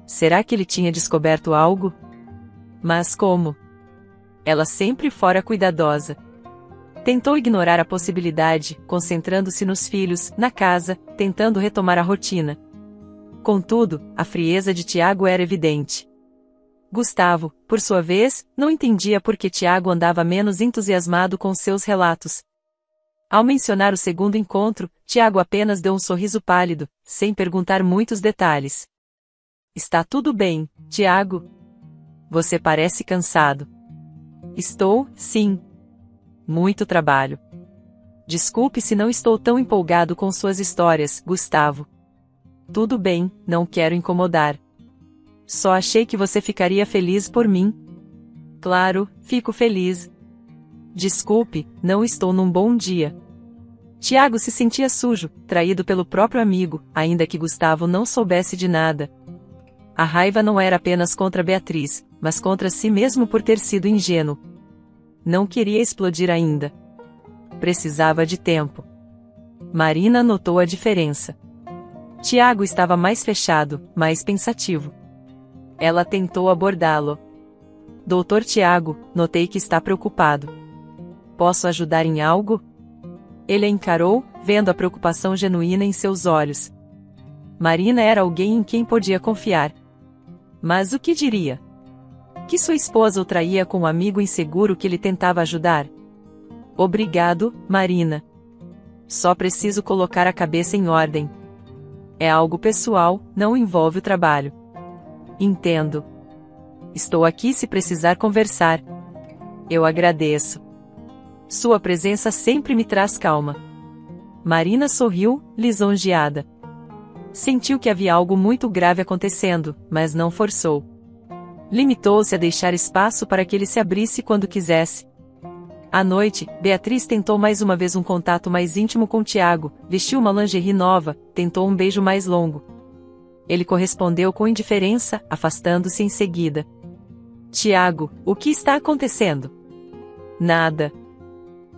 Será que ele tinha descoberto algo? Mas como? Ela sempre fora cuidadosa. Tentou ignorar a possibilidade, concentrando-se nos filhos, na casa, tentando retomar a rotina. Contudo, a frieza de Tiago era evidente. Gustavo, por sua vez, não entendia por que Tiago andava menos entusiasmado com seus relatos. Ao mencionar o segundo encontro, Tiago apenas deu um sorriso pálido, sem perguntar muitos detalhes. Está tudo bem, Tiago? Você parece cansado. Estou, sim. Muito trabalho. Desculpe se não estou tão empolgado com suas histórias, Gustavo. Tudo bem, não quero incomodar. Só achei que você ficaria feliz por mim. Claro, fico feliz. Desculpe, não estou num bom dia. Tiago se sentia sujo, traído pelo próprio amigo, ainda que Gustavo não soubesse de nada. A raiva não era apenas contra Beatriz, mas contra si mesmo por ter sido ingênuo. Não queria explodir ainda. Precisava de tempo. Marina notou a diferença. Tiago estava mais fechado, mais pensativo. Ela tentou abordá-lo. Doutor Tiago, notei que está preocupado. Posso ajudar em algo? Ele a encarou, vendo a preocupação genuína em seus olhos. Marina era alguém em quem podia confiar. Mas o que diria? Que sua esposa o traía com um amigo inseguro que lhe tentava ajudar? Obrigado, Marina. Só preciso colocar a cabeça em ordem. É algo pessoal, não envolve o trabalho. Entendo. Estou aqui se precisar conversar. Eu agradeço. Sua presença sempre me traz calma. Marina sorriu, lisonjeada. Sentiu que havia algo muito grave acontecendo, mas não forçou. Limitou-se a deixar espaço para que ele se abrisse quando quisesse. À noite, Beatriz tentou mais uma vez um contato mais íntimo com Tiago, vestiu uma lingerie nova, tentou um beijo mais longo. Ele correspondeu com indiferença, afastando-se em seguida. Tiago, o que está acontecendo? Nada.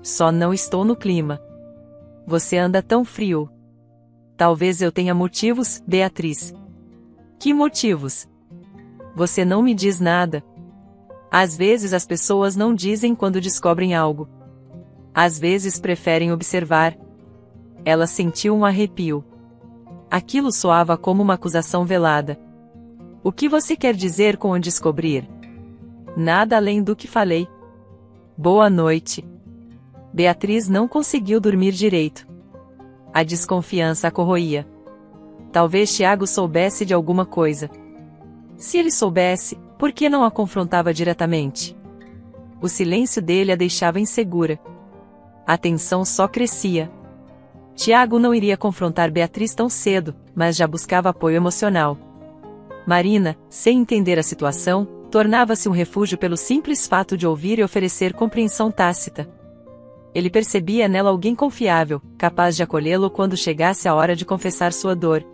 Só não estou no clima. Você anda tão frio. Talvez eu tenha motivos, Beatriz. Que motivos? Você não me diz nada. Às vezes as pessoas não dizem quando descobrem algo. Às vezes preferem observar. Ela sentiu um arrepio. Aquilo soava como uma acusação velada. O que você quer dizer com o descobrir? Nada além do que falei. Boa noite. Beatriz não conseguiu dormir direito. A desconfiança a corroía. Talvez Tiago soubesse de alguma coisa. Se ele soubesse, por que não a confrontava diretamente? O silêncio dele a deixava insegura. A tensão só crescia. Tiago não iria confrontar Beatriz tão cedo, mas já buscava apoio emocional. Marina, sem entender a situação, tornava-se um refúgio pelo simples fato de ouvir e oferecer compreensão tácita. Ele percebia nela alguém confiável, capaz de acolhê-lo quando chegasse a hora de confessar sua dor.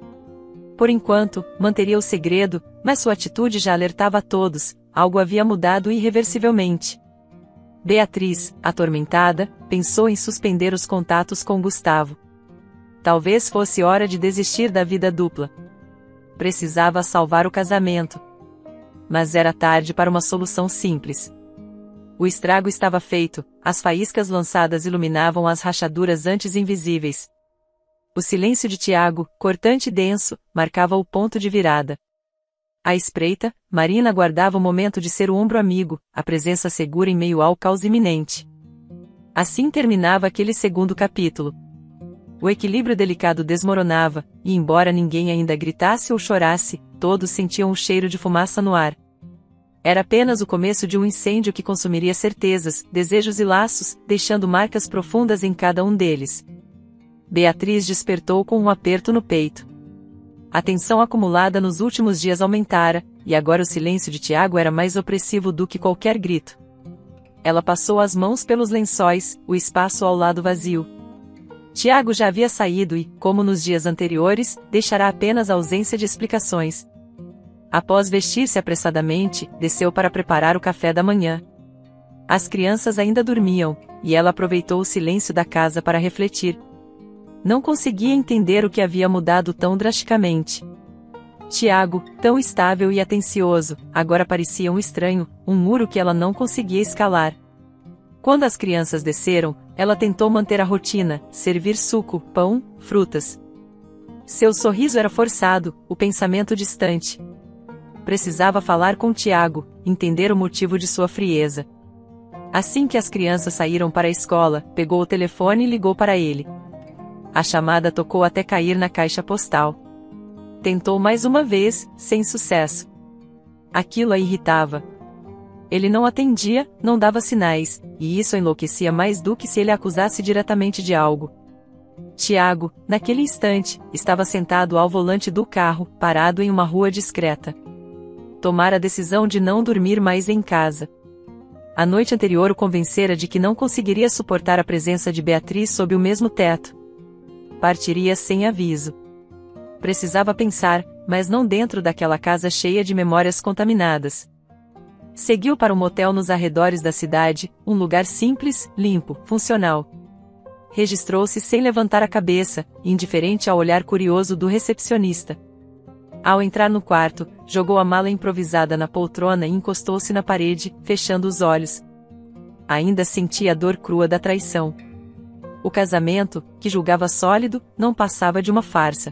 Por enquanto, manteria o segredo, mas sua atitude já alertava a todos, algo havia mudado irreversivelmente. Beatriz, atormentada, pensou em suspender os contatos com Gustavo. Talvez fosse hora de desistir da vida dupla. Precisava salvar o casamento. Mas era tarde para uma solução simples. O estrago estava feito, as faíscas lançadas iluminavam as rachaduras antes invisíveis. O silêncio de Tiago, cortante e denso, marcava o ponto de virada. À espreita, Marina aguardava o momento de ser o ombro amigo, a presença segura em meio ao caos iminente. Assim terminava aquele segundo capítulo. O equilíbrio delicado desmoronava, e embora ninguém ainda gritasse ou chorasse, todos sentiam um cheiro de fumaça no ar. Era apenas o começo de um incêndio que consumiria certezas, desejos e laços, deixando marcas profundas em cada um deles. Beatriz despertou com um aperto no peito. A tensão acumulada nos últimos dias aumentara, e agora o silêncio de Tiago era mais opressivo do que qualquer grito. Ela passou as mãos pelos lençóis, o espaço ao lado vazio. Tiago já havia saído e, como nos dias anteriores, deixará apenas a ausência de explicações. Após vestir-se apressadamente, desceu para preparar o café da manhã. As crianças ainda dormiam, e ela aproveitou o silêncio da casa para refletir. Não conseguia entender o que havia mudado tão drasticamente. Tiago, tão estável e atencioso, agora parecia um estranho, um muro que ela não conseguia escalar. Quando as crianças desceram, ela tentou manter a rotina, servir suco, pão, frutas. Seu sorriso era forçado, o pensamento distante. Precisava falar com Tiago, entender o motivo de sua frieza. Assim que as crianças saíram para a escola, pegou o telefone e ligou para ele. A chamada tocou até cair na caixa postal. Tentou mais uma vez, sem sucesso. Aquilo a irritava. Ele não atendia, não dava sinais, e isso a enlouquecia mais do que se ele a acusasse diretamente de algo. Tiago, naquele instante, estava sentado ao volante do carro, parado em uma rua discreta. Tomara a decisão de não dormir mais em casa. A noite anterior o convencera de que não conseguiria suportar a presença de Beatriz sob o mesmo teto. Partiria sem aviso. Precisava pensar, mas não dentro daquela casa cheia de memórias contaminadas. Seguiu para um motel nos arredores da cidade, um lugar simples, limpo, funcional. Registrou-se sem levantar a cabeça, indiferente ao olhar curioso do recepcionista. Ao entrar no quarto, jogou a mala improvisada na poltrona e encostou-se na parede, fechando os olhos. Ainda sentia a dor crua da traição. O casamento, que julgava sólido, não passava de uma farsa.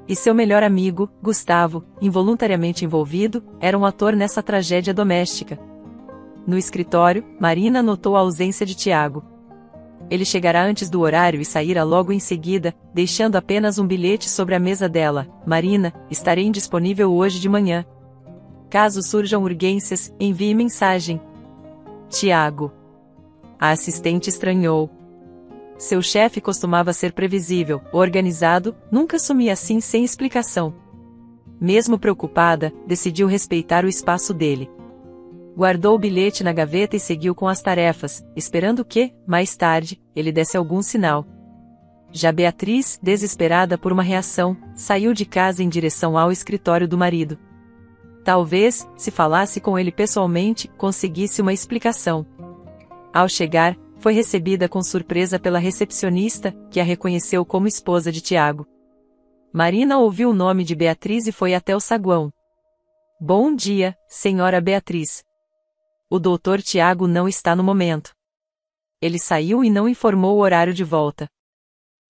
E seu melhor amigo, Gustavo, involuntariamente envolvido, era um ator nessa tragédia doméstica. No escritório, Marina notou a ausência de Tiago. Ele chegará antes do horário e sairá logo em seguida, deixando apenas um bilhete sobre a mesa dela. Marina, estarei indisponível hoje de manhã. Caso surjam urgências, envie mensagem. Tiago. A assistente estranhou. Seu chefe costumava ser previsível, organizado, nunca sumia assim sem explicação. Mesmo preocupada, decidiu respeitar o espaço dele. Guardou o bilhete na gaveta e seguiu com as tarefas, esperando que, mais tarde, ele desse algum sinal. Já Beatriz, desesperada por uma reação, saiu de casa em direção ao escritório do marido. Talvez, se falasse com ele pessoalmente, conseguisse uma explicação. Ao chegar, foi recebida com surpresa pela recepcionista, que a reconheceu como esposa de Tiago. Marina ouviu o nome de Beatriz e foi até o saguão. Bom dia, senhora Beatriz. O doutor Tiago não está no momento. Ele saiu e não informou o horário de volta.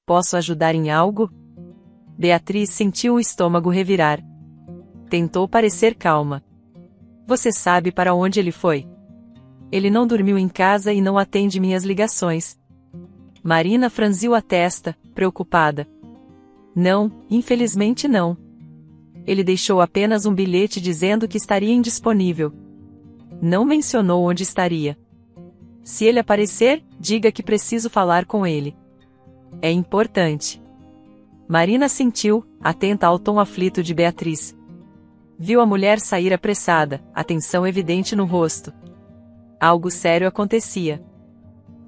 Posso ajudar em algo? Beatriz sentiu o estômago revirar. Tentou parecer calma. Você sabe para onde ele foi? Ele não dormiu em casa e não atende minhas ligações. Marina franziu a testa, preocupada. Não, infelizmente não. Ele deixou apenas um bilhete dizendo que estaria indisponível. Não mencionou onde estaria. Se ele aparecer, diga que preciso falar com ele. É importante. Marina sentiu, atenta ao tom aflito de Beatriz. Viu a mulher sair apressada, a tensão evidente no rosto. Algo sério acontecia.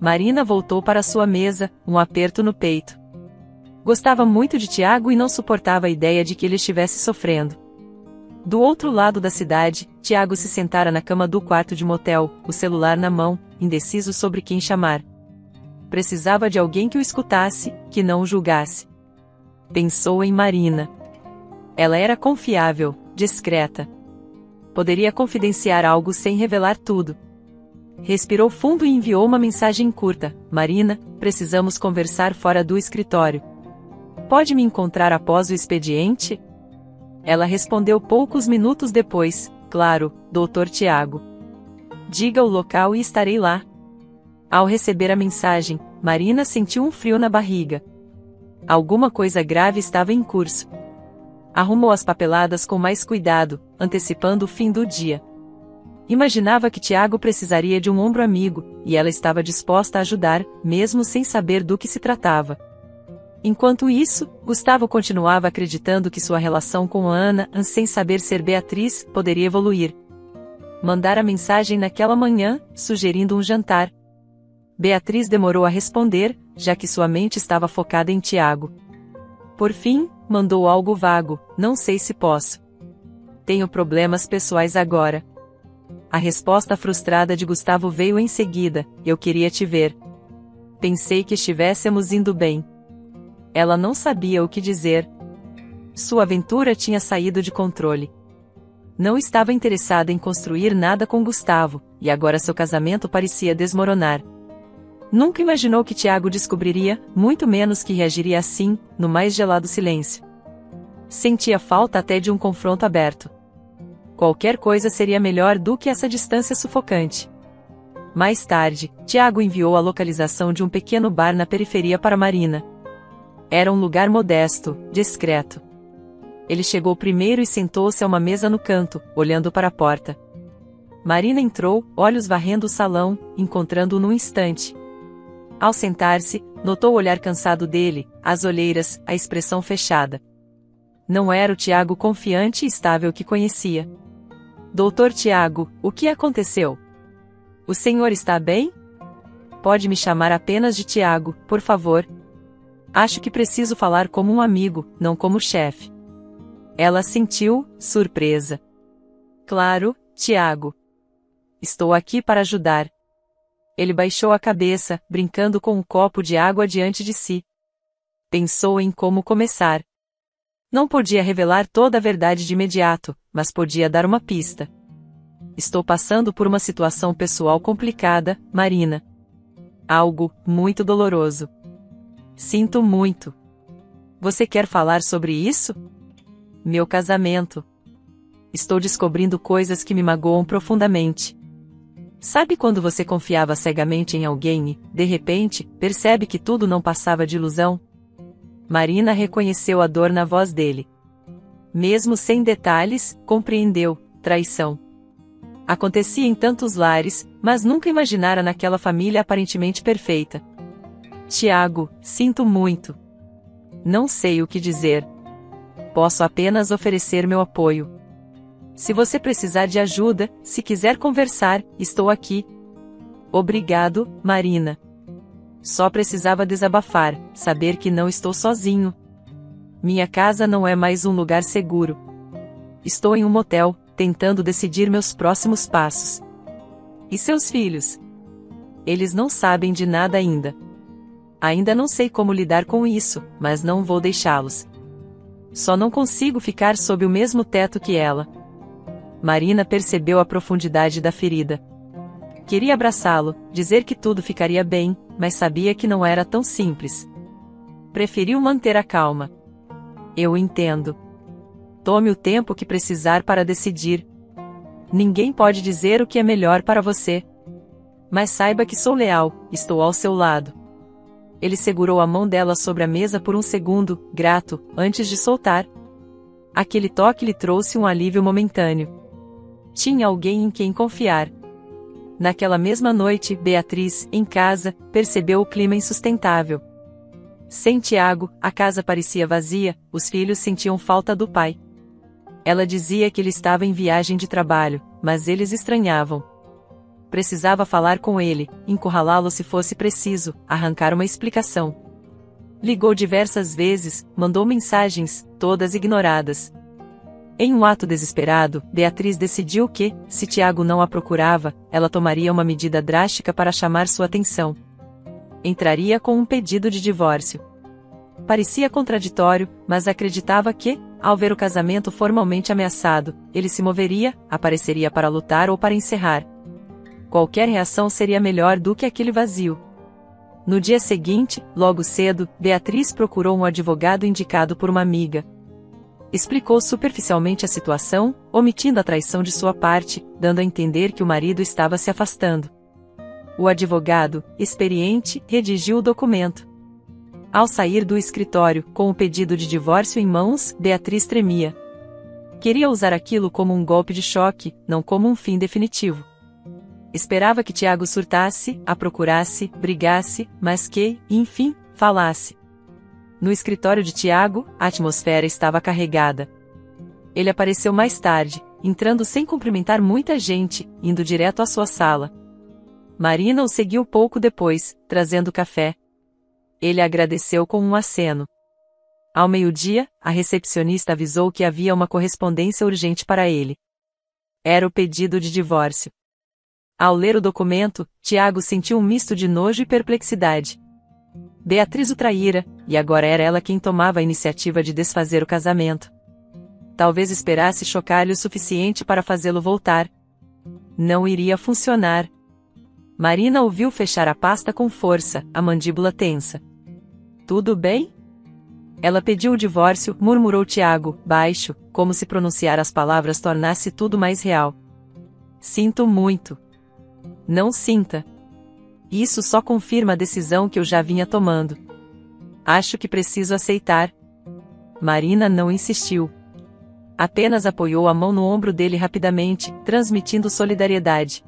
Marina voltou para sua mesa, um aperto no peito. Gostava muito de Tiago e não suportava a ideia de que ele estivesse sofrendo. Do outro lado da cidade, Tiago se sentara na cama do quarto de motel, o celular na mão, indeciso sobre quem chamar. Precisava de alguém que o escutasse, que não o julgasse. Pensou em Marina. Ela era confiável, discreta. Poderia confidenciar algo sem revelar tudo. Respirou fundo e enviou uma mensagem curta. Marina, precisamos conversar fora do escritório. Pode me encontrar após o expediente? Ela respondeu poucos minutos depois. Claro, Dr. Tiago. Diga o local e estarei lá. Ao receber a mensagem, Marina sentiu um frio na barriga. Alguma coisa grave estava em curso. Arrumou as papeladas com mais cuidado, antecipando o fim do dia. Imaginava que Tiago precisaria de um ombro amigo, e ela estava disposta a ajudar, mesmo sem saber do que se tratava. Enquanto isso, Gustavo continuava acreditando que sua relação com Ana, sem saber ser Beatriz, poderia evoluir. Mandara mensagem naquela manhã, sugerindo um jantar. Beatriz demorou a responder, já que sua mente estava focada em Tiago. Por fim, mandou algo vago: não sei se posso. Tenho problemas pessoais agora. A resposta frustrada de Gustavo veio em seguida: eu queria te ver. Pensei que estivéssemos indo bem. Ela não sabia o que dizer. Sua aventura tinha saído de controle. Não estava interessada em construir nada com Gustavo, e agora seu casamento parecia desmoronar. Nunca imaginou que Tiago descobriria, muito menos que reagiria assim, no mais gelado silêncio. Sentia falta até de um confronto aberto. Qualquer coisa seria melhor do que essa distância sufocante. Mais tarde, Tiago enviou a localização de um pequeno bar na periferia para Marina. Era um lugar modesto, discreto. Ele chegou primeiro e sentou-se a uma mesa no canto, olhando para a porta. Marina entrou, olhos varrendo o salão, encontrando-o num instante. Ao sentar-se, notou o olhar cansado dele, as olheiras, a expressão fechada. Não era o Tiago confiante e estável que conhecia. Doutor Tiago, o que aconteceu? O senhor está bem? Pode me chamar apenas de Tiago, por favor. Acho que preciso falar como um amigo, não como chefe. Ela sentiu surpresa. Claro, Tiago. Estou aqui para ajudar. Ele baixou a cabeça, brincando com um copo de água diante de si. Pensou em como começar. Não podia revelar toda a verdade de imediato, mas podia dar uma pista. Estou passando por uma situação pessoal complicada, Marina. Algo muito doloroso. Sinto muito. Você quer falar sobre isso? Meu casamento. Estou descobrindo coisas que me magoam profundamente. Sabe quando você confiava cegamente em alguém e, de repente, percebe que tudo não passava de ilusão? Marina reconheceu a dor na voz dele. Mesmo sem detalhes, compreendeu: traição. Acontecia em tantos lares, mas nunca imaginara naquela família aparentemente perfeita. Tiago, sinto muito. Não sei o que dizer. Posso apenas oferecer meu apoio. Se você precisar de ajuda, se quiser conversar, estou aqui. Obrigado, Marina. Só precisava desabafar, saber que não estou sozinho. Minha casa não é mais um lugar seguro. Estou em um motel, tentando decidir meus próximos passos. E seus filhos? Eles não sabem de nada ainda. Ainda não sei como lidar com isso, mas não vou deixá-los. Só não consigo ficar sob o mesmo teto que ela. Marina percebeu a profundidade da ferida. Queria abraçá-lo, dizer que tudo ficaria bem, mas sabia que não era tão simples. Preferiu manter a calma. Eu entendo. Tome o tempo que precisar para decidir. Ninguém pode dizer o que é melhor para você. Mas saiba que sou leal, estou ao seu lado. Ele segurou a mão dela sobre a mesa por um segundo, grato, antes de soltar. Aquele toque lhe trouxe um alívio momentâneo. Tinha alguém em quem confiar. Naquela mesma noite, Beatriz, em casa, percebeu o clima insustentável. Sem Tiago, a casa parecia vazia, os filhos sentiam falta do pai. Ela dizia que ele estava em viagem de trabalho, mas eles estranhavam. Precisava falar com ele, encurralá-lo se fosse preciso, arrancar uma explicação. Ligou diversas vezes, mandou mensagens, todas ignoradas. Em um ato desesperado, Beatriz decidiu que, se Tiago não a procurava, ela tomaria uma medida drástica para chamar sua atenção. Entraria com um pedido de divórcio. Parecia contraditório, mas acreditava que, ao ver o casamento formalmente ameaçado, ele se moveria, apareceria para lutar ou para encerrar. Qualquer reação seria melhor do que aquele vazio. No dia seguinte, logo cedo, Beatriz procurou um advogado indicado por uma amiga. Explicou superficialmente a situação, omitindo a traição de sua parte, dando a entender que o marido estava se afastando. O advogado, experiente, redigiu o documento. Ao sair do escritório, com o pedido de divórcio em mãos, Beatriz tremia. Queria usar aquilo como um golpe de choque, não como um fim definitivo. Esperava que Tiago surtasse, a procurasse, brigasse, mas que, enfim, falasse. No escritório de Tiago, a atmosfera estava carregada. Ele apareceu mais tarde, entrando sem cumprimentar muita gente, indo direto à sua sala. Marina o seguiu pouco depois, trazendo café. Ele agradeceu com um aceno. Ao meio-dia, a recepcionista avisou que havia uma correspondência urgente para ele. Era o pedido de divórcio. Ao ler o documento, Tiago sentiu um misto de nojo e perplexidade. Beatriz o traíra, e agora era ela quem tomava a iniciativa de desfazer o casamento. Talvez esperasse chocar-lhe o suficiente para fazê-lo voltar. Não iria funcionar. Marina ouviu fechar a pasta com força, a mandíbula tensa. Tudo bem? Ela pediu o divórcio, murmurou Tiago, baixo, como se pronunciar as palavras tornasse tudo mais real. Sinto muito. Não sinta. Isso só confirma a decisão que eu já vinha tomando. Acho que preciso aceitar. Marina não insistiu. Apenas apoiou a mão no ombro dele rapidamente, transmitindo solidariedade.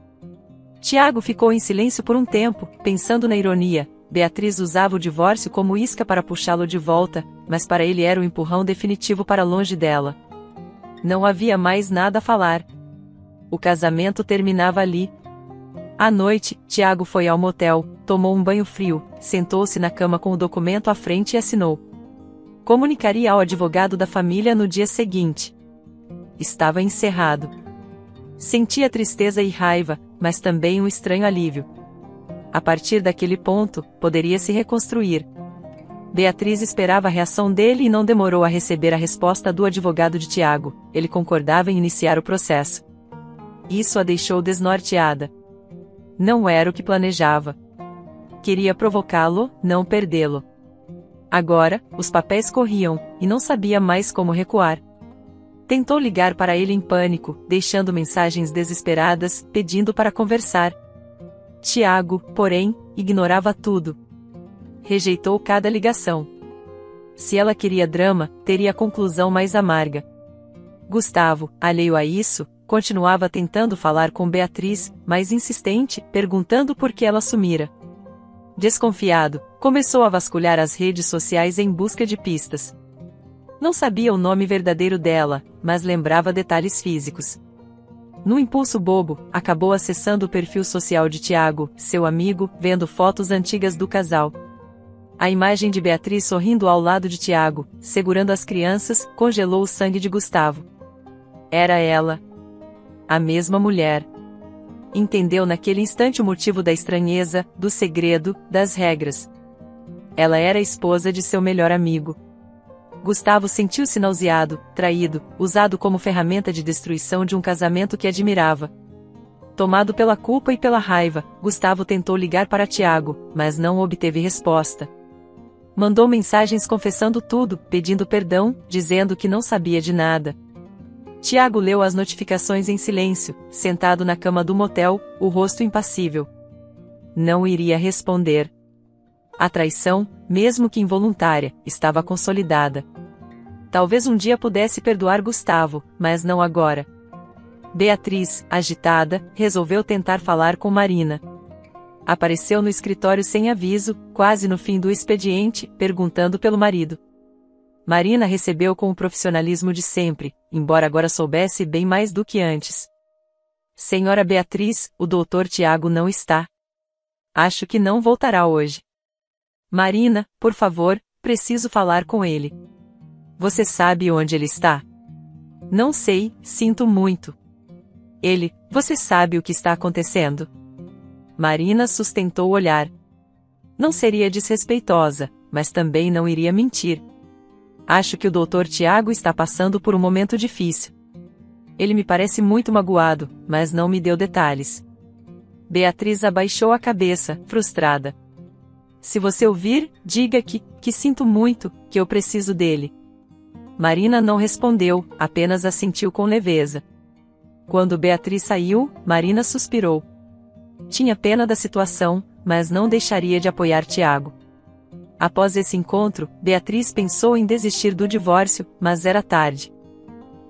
Tiago ficou em silêncio por um tempo, pensando na ironia. Beatriz usava o divórcio como isca para puxá-lo de volta, mas para ele era o empurrão definitivo para longe dela. Não havia mais nada a falar. O casamento terminava ali. À noite, Tiago foi ao motel, tomou um banho frio, sentou-se na cama com o documento à frente e assinou. Comunicaria ao advogado da família no dia seguinte. Estava encerrado. Sentia tristeza e raiva, mas também um estranho alívio. A partir daquele ponto, poderia se reconstruir. Beatriz esperava a reação dele e não demorou a receber a resposta do advogado de Tiago. Ele concordava em iniciar o processo. Isso a deixou desnorteada. Não era o que planejava. Queria provocá-lo, não perdê-lo. Agora, os papéis corriam, e não sabia mais como recuar. Tentou ligar para ele em pânico, deixando mensagens desesperadas, pedindo para conversar. Tiago, porém, ignorava tudo. Rejeitou cada ligação. Se ela queria drama, teria a conclusão mais amarga. Gustavo, alheio a isso, continuava tentando falar com Beatriz, mais insistente, perguntando por que ela sumira. Desconfiado, começou a vasculhar as redes sociais em busca de pistas. Não sabia o nome verdadeiro dela, mas lembrava detalhes físicos. No impulso bobo, acabou acessando o perfil social de Tiago, seu amigo, vendo fotos antigas do casal. A imagem de Beatriz sorrindo ao lado de Tiago, segurando as crianças, congelou o sangue de Gustavo. Era ela. A mesma mulher. Entendeu naquele instante o motivo da estranheza, do segredo, das regras. Ela era a esposa de seu melhor amigo. Gustavo sentiu-se nauseado, traído, usado como ferramenta de destruição de um casamento que admirava. Tomado pela culpa e pela raiva, Gustavo tentou ligar para Tiago, mas não obteve resposta. Mandou mensagens confessando tudo, pedindo perdão, dizendo que não sabia de nada. Tiago leu as notificações em silêncio, sentado na cama do motel, o rosto impassível. Não iria responder. A traição, mesmo que involuntária, estava consolidada. Talvez um dia pudesse perdoar Gustavo, mas não agora. Beatriz, agitada, resolveu tentar falar com Marina. Apareceu no escritório sem aviso, quase no fim do expediente, perguntando pelo marido. Marina recebeu com o profissionalismo de sempre, embora agora soubesse bem mais do que antes. Senhora Beatriz, o doutor Tiago não está. Acho que não voltará hoje. Marina, por favor, preciso falar com ele. Você sabe onde ele está? Não sei, sinto muito. Você sabe o que está acontecendo? Marina sustentou o olhar. Não seria desrespeitosa, mas também não iria mentir. Acho que o doutor Tiago está passando por um momento difícil. Ele me parece muito magoado, mas não me deu detalhes. Beatriz abaixou a cabeça, frustrada. Se você ouvir, diga que sinto muito, que eu preciso dele. Marina não respondeu, apenas assentiu com leveza. Quando Beatriz saiu, Marina suspirou. Tinha pena da situação, mas não deixaria de apoiar Tiago. Após esse encontro, Beatriz pensou em desistir do divórcio, mas era tarde.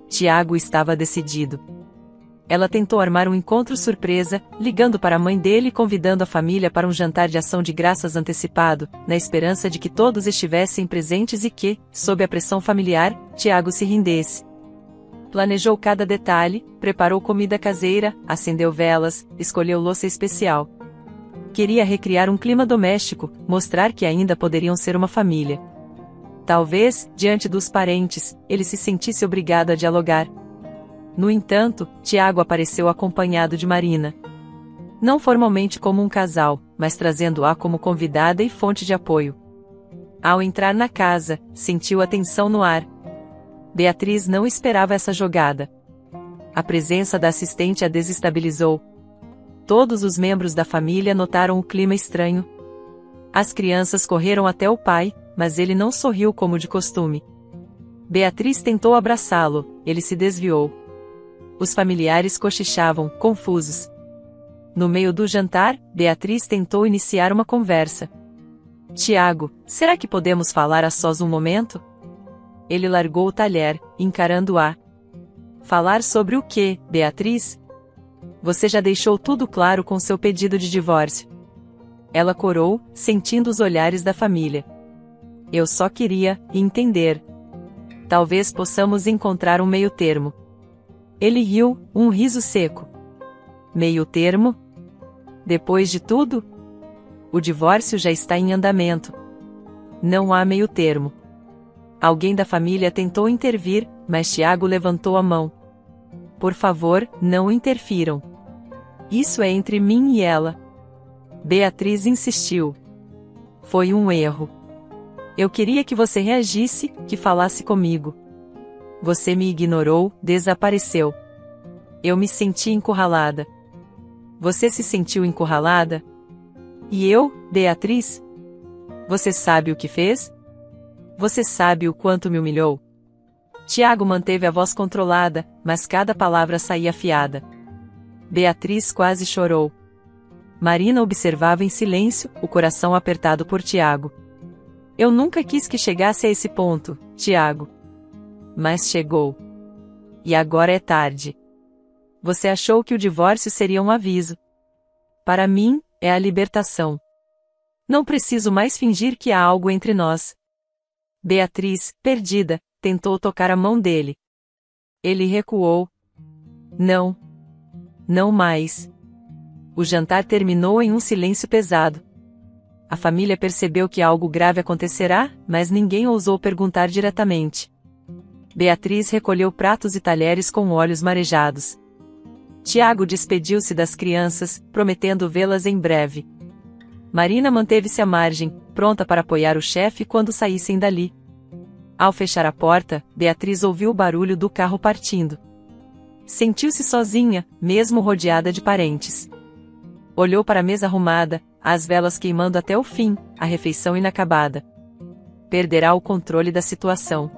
Tiago estava decidido. Ela tentou armar um encontro surpresa, ligando para a mãe dele e convidando a família para um jantar de ação de graças antecipado, na esperança de que todos estivessem presentes e que, sob a pressão familiar, Tiago se rendesse. Planejou cada detalhe, preparou comida caseira, acendeu velas, escolheu louça especial. Queria recriar um clima doméstico, mostrar que ainda poderiam ser uma família. Talvez, diante dos parentes, ele se sentisse obrigado a dialogar. No entanto, Tiago apareceu acompanhado de Marina. Não formalmente como um casal, mas trazendo-a como convidada e fonte de apoio. Ao entrar na casa, sentiu a tensão no ar. Beatriz não esperava essa jogada. A presença da assistente a desestabilizou. Todos os membros da família notaram o clima estranho. As crianças correram até o pai, mas ele não sorriu como de costume. Beatriz tentou abraçá-lo, ele se desviou. Os familiares cochichavam, confusos. No meio do jantar, Beatriz tentou iniciar uma conversa. Tiago, será que podemos falar a sós um momento? Ele largou o talher, encarando-a. Falar sobre o quê, Beatriz? Você já deixou tudo claro com seu pedido de divórcio. Ela corou, sentindo os olhares da família. Eu só queria entender. Talvez possamos encontrar um meio-termo. Ele riu, um riso seco. Meio-termo? Depois de tudo? O divórcio já está em andamento. Não há meio-termo. Alguém da família tentou intervir, mas Tiago levantou a mão. Por favor, não interfiram. Isso é entre mim e ela. Beatriz insistiu. Foi um erro. Eu queria que você reagisse, que falasse comigo. Você me ignorou, desapareceu. Eu me senti encurralada. Você se sentiu encurralada? E eu, Beatriz? Você sabe o que fez? Você sabe o quanto me humilhou? Tiago manteve a voz controlada, mas cada palavra saía afiada. Beatriz quase chorou. Marina observava em silêncio, o coração apertado por Tiago. Eu nunca quis que chegasse a esse ponto, Tiago. Mas chegou. E agora é tarde. Você achou que o divórcio seria um aviso. Para mim, é a libertação. Não preciso mais fingir que há algo entre nós. Beatriz, perdida, tentou tocar a mão dele. Ele recuou. Não. Não mais. O jantar terminou em um silêncio pesado. A família percebeu que algo grave acontecerá, mas ninguém ousou perguntar diretamente. Beatriz recolheu pratos e talheres com olhos marejados. Tiago despediu-se das crianças, prometendo vê-las em breve. Marina manteve-se à margem, pronta para apoiar o chefe quando saíssem dali. Ao fechar a porta, Beatriz ouviu o barulho do carro partindo. Sentiu-se sozinha, mesmo rodeada de parentes. Olhou para a mesa arrumada, as velas queimando até o fim, a refeição inacabada. Perderá o controle da situação.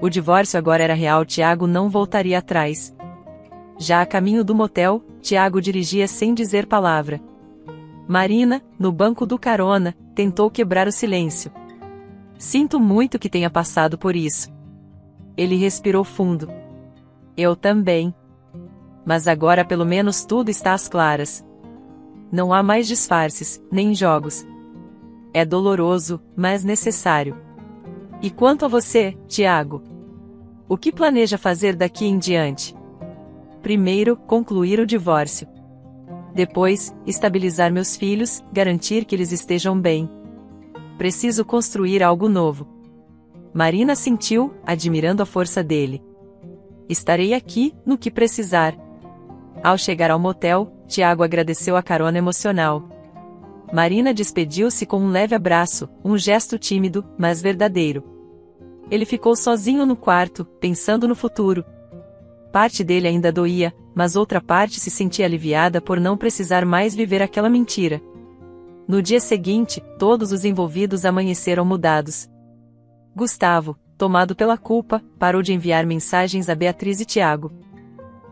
O divórcio agora era real, Tiago não voltaria atrás. Já a caminho do motel, Tiago dirigia sem dizer palavra. Marina, no banco do carona, tentou quebrar o silêncio. Sinto muito que tenha passado por isso. Ele respirou fundo. Eu também. Mas agora pelo menos tudo está às claras. Não há mais disfarces, nem jogos. É doloroso, mas necessário. E quanto a você, Tiago? O que planeja fazer daqui em diante? Primeiro, concluir o divórcio. Depois, estabilizar meus filhos, garantir que eles estejam bem. Preciso construir algo novo. Marina sentiu, admirando a força dele. Estarei aqui, no que precisar. Ao chegar ao motel, Tiago agradeceu a carona emocional. Marina despediu-se com um leve abraço, um gesto tímido, mas verdadeiro. Ele ficou sozinho no quarto, pensando no futuro. Parte dele ainda doía, mas outra parte se sentia aliviada por não precisar mais viver aquela mentira. No dia seguinte, todos os envolvidos amanheceram mudados. Gustavo, tomado pela culpa, parou de enviar mensagens a Beatriz e Tiago.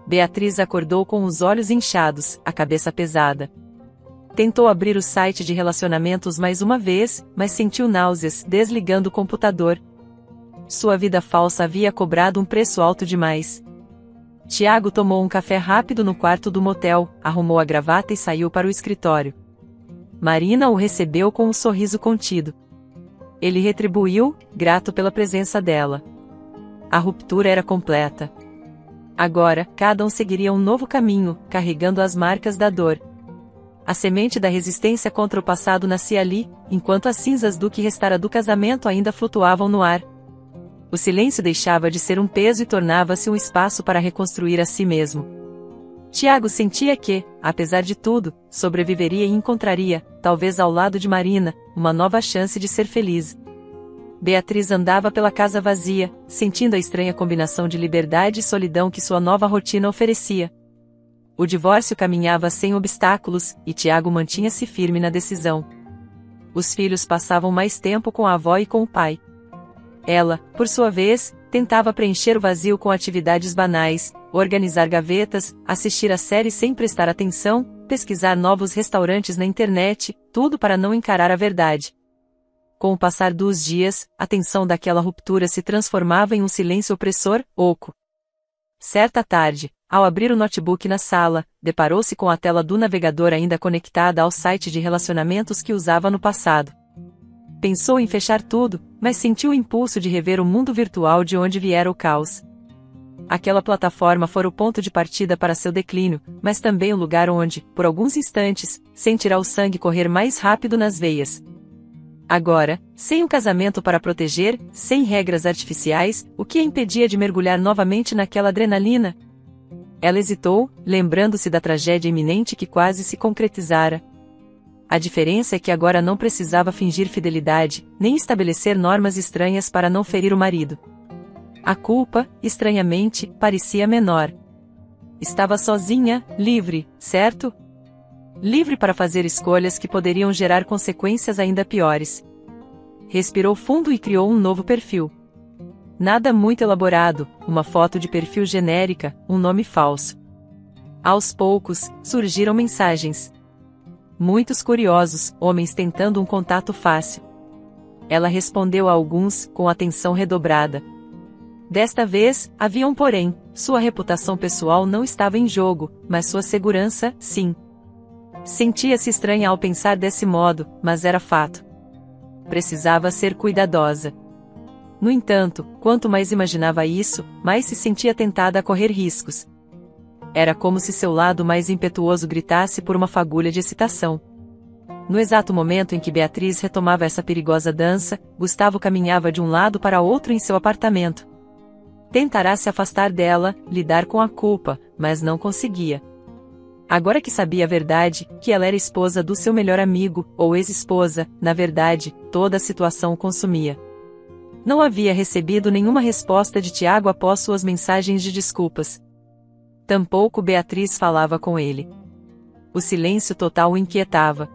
Beatriz acordou com os olhos inchados, a cabeça pesada. Tentou abrir o site de relacionamentos mais uma vez, mas sentiu náuseas, desligando o computador. Sua vida falsa havia cobrado um preço alto demais. Tiago tomou um café rápido no quarto do motel, arrumou a gravata e saiu para o escritório. Marina o recebeu com um sorriso contido. Ele retribuiu, grato pela presença dela. A ruptura era completa. Agora, cada um seguiria um novo caminho, carregando as marcas da dor. A semente da resistência contra o passado nascia ali, enquanto as cinzas do que restara do casamento ainda flutuavam no ar. O silêncio deixava de ser um peso e tornava-se um espaço para reconstruir a si mesmo. Tiago sentia que, apesar de tudo, sobreviveria e encontraria, talvez ao lado de Marina, uma nova chance de ser feliz. Beatriz andava pela casa vazia, sentindo a estranha combinação de liberdade e solidão que sua nova rotina oferecia. O divórcio caminhava sem obstáculos, e Tiago mantinha-se firme na decisão. Os filhos passavam mais tempo com a avó e com o pai. Ela, por sua vez, tentava preencher o vazio com atividades banais, organizar gavetas, assistir a séries sem prestar atenção, pesquisar novos restaurantes na internet, tudo para não encarar a verdade. Com o passar dos dias, a tensão daquela ruptura se transformava em um silêncio opressor, oco. Certa tarde, ao abrir o notebook na sala, deparou-se com a tela do navegador ainda conectada ao site de relacionamentos que usava no passado. Pensou em fechar tudo, mas sentiu o impulso de rever o mundo virtual de onde viera o caos. Aquela plataforma fora o ponto de partida para seu declínio, mas também o lugar onde, por alguns instantes, sentirá o sangue correr mais rápido nas veias. Agora, sem um casamento para proteger, sem regras artificiais, o que a impedia de mergulhar novamente naquela adrenalina? Ela hesitou, lembrando-se da tragédia iminente que quase se concretizara. A diferença é que agora não precisava fingir fidelidade, nem estabelecer normas estranhas para não ferir o marido. A culpa, estranhamente, parecia menor. Estava sozinha, livre, certo? Livre para fazer escolhas que poderiam gerar consequências ainda piores. Respirou fundo e criou um novo perfil. Nada muito elaborado, uma foto de perfil genérica, um nome falso. Aos poucos, surgiram mensagens. Muitos curiosos, homens tentando um contato fácil. Ela respondeu a alguns, com atenção redobrada. Desta vez, havia um porém: sua reputação pessoal não estava em jogo, mas sua segurança, sim. Sentia-se estranha ao pensar desse modo, mas era fato. Precisava ser cuidadosa. No entanto, quanto mais imaginava isso, mais se sentia tentada a correr riscos. Era como se seu lado mais impetuoso gritasse por uma fagulha de excitação. No exato momento em que Beatriz retomava essa perigosa dança, Gustavo caminhava de um lado para outro em seu apartamento. Tentará se afastar dela, lidar com a culpa, mas não conseguia. Agora que sabia a verdade, que ela era esposa do seu melhor amigo, ou ex-esposa, na verdade, toda a situação o consumia. Não havia recebido nenhuma resposta de Tiago após suas mensagens de desculpas. Tampouco Beatriz falava com ele. O silêncio total o inquietava.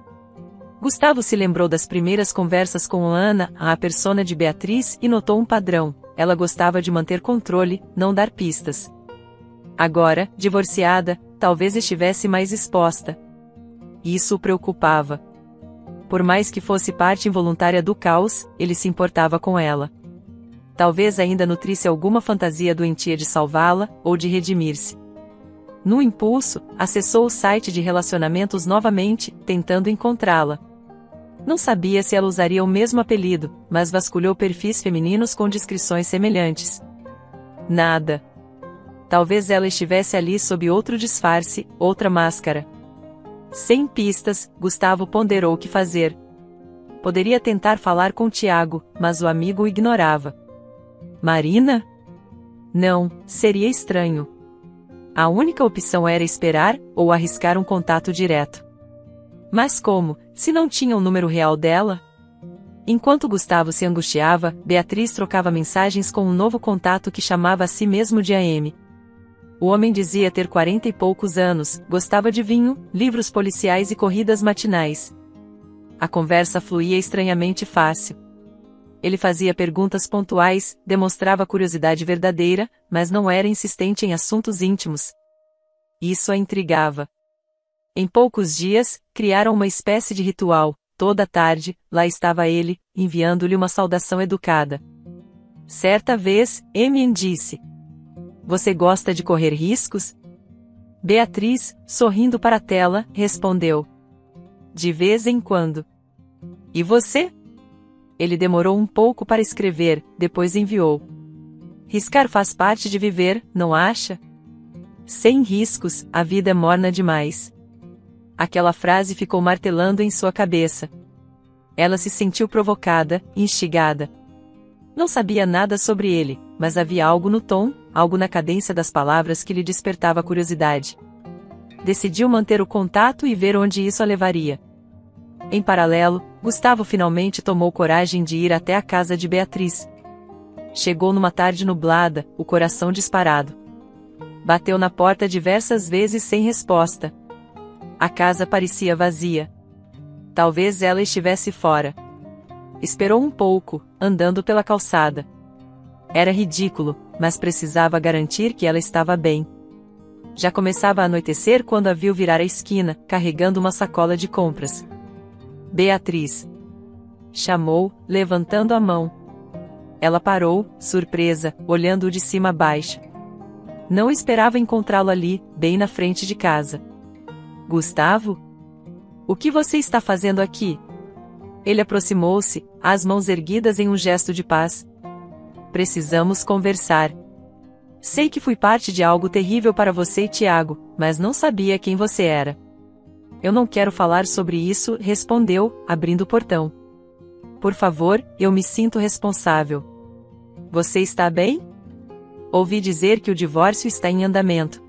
Gustavo se lembrou das primeiras conversas com Ana, a persona de Beatriz, e notou um padrão: ela gostava de manter controle, não dar pistas. Agora, divorciada, talvez estivesse mais exposta. Isso o preocupava. Por mais que fosse parte involuntária do caos, ele se importava com ela. Talvez ainda nutrisse alguma fantasia doentia de salvá-la, ou de redimir-se. No impulso, acessou o site de relacionamentos novamente, tentando encontrá-la. Não sabia se ela usaria o mesmo apelido, mas vasculhou perfis femininos com descrições semelhantes. Nada. Talvez ela estivesse ali sob outro disfarce, outra máscara. Sem pistas, Gustavo ponderou o que fazer. Poderia tentar falar com Tiago, mas o amigo o ignorava. Marina? Não, seria estranho. A única opção era esperar, ou arriscar um contato direto. Mas como, se não tinha o número real dela? Enquanto Gustavo se angustiava, Beatriz trocava mensagens com um novo contato que chamava a si mesmo de AM. O homem dizia ter 40 e poucos anos, gostava de vinho, livros policiais e corridas matinais. A conversa fluía estranhamente fácil. Ele fazia perguntas pontuais, demonstrava curiosidade verdadeira, mas não era insistente em assuntos íntimos. Isso a intrigava. Em poucos dias, criaram uma espécie de ritual. Toda tarde, lá estava ele, enviando-lhe uma saudação educada. Certa vez, Emien disse: "Você gosta de correr riscos?" Beatriz, sorrindo para a tela, respondeu: "De vez em quando." "E você?" Ele demorou um pouco para escrever, depois enviou: "Riscar faz parte de viver, não acha? Sem riscos, a vida é morna demais." Aquela frase ficou martelando em sua cabeça. Ela se sentiu provocada, instigada. Não sabia nada sobre ele, mas havia algo no tom, algo na cadência das palavras que lhe despertava curiosidade. Decidiu manter o contato e ver onde isso a levaria. Em paralelo, Gustavo finalmente tomou coragem de ir até a casa de Beatriz. Chegou numa tarde nublada, o coração disparado. Bateu na porta diversas vezes sem resposta. A casa parecia vazia. Talvez ela estivesse fora. Esperou um pouco, andando pela calçada. Era ridículo, mas precisava garantir que ela estava bem. Já começava a anoitecer quando a viu virar a esquina, carregando uma sacola de compras. "Beatriz!" chamou, levantando a mão. Ela parou, surpresa, olhando-o de cima a baixo. Não esperava encontrá-lo ali, bem na frente de casa. "Gustavo? O que você está fazendo aqui?" Ele aproximou-se, as mãos erguidas em um gesto de paz. "Precisamos conversar. Sei que fui parte de algo terrível para você e Tiago, mas não sabia quem você era." "Eu não quero falar sobre isso", respondeu, abrindo o portão. Por favor, eu me sinto responsável. Você está bem? Ouvi dizer que o divórcio está em andamento.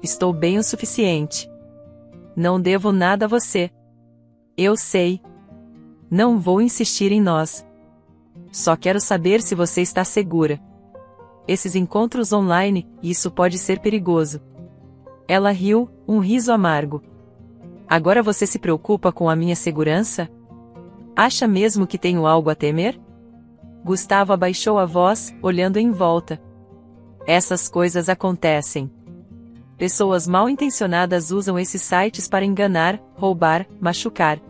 Estou bem o suficiente. Não devo nada a você. Eu sei. Não vou insistir em nós. Só quero saber se você está segura. Esses encontros online, isso pode ser perigoso. Ela riu, um riso amargo. Agora você se preocupa com a minha segurança? Acha mesmo que tenho algo a temer? Gustavo abaixou a voz, olhando em volta. Essas coisas acontecem. Pessoas mal intencionadas usam esses sites para enganar, roubar, machucar.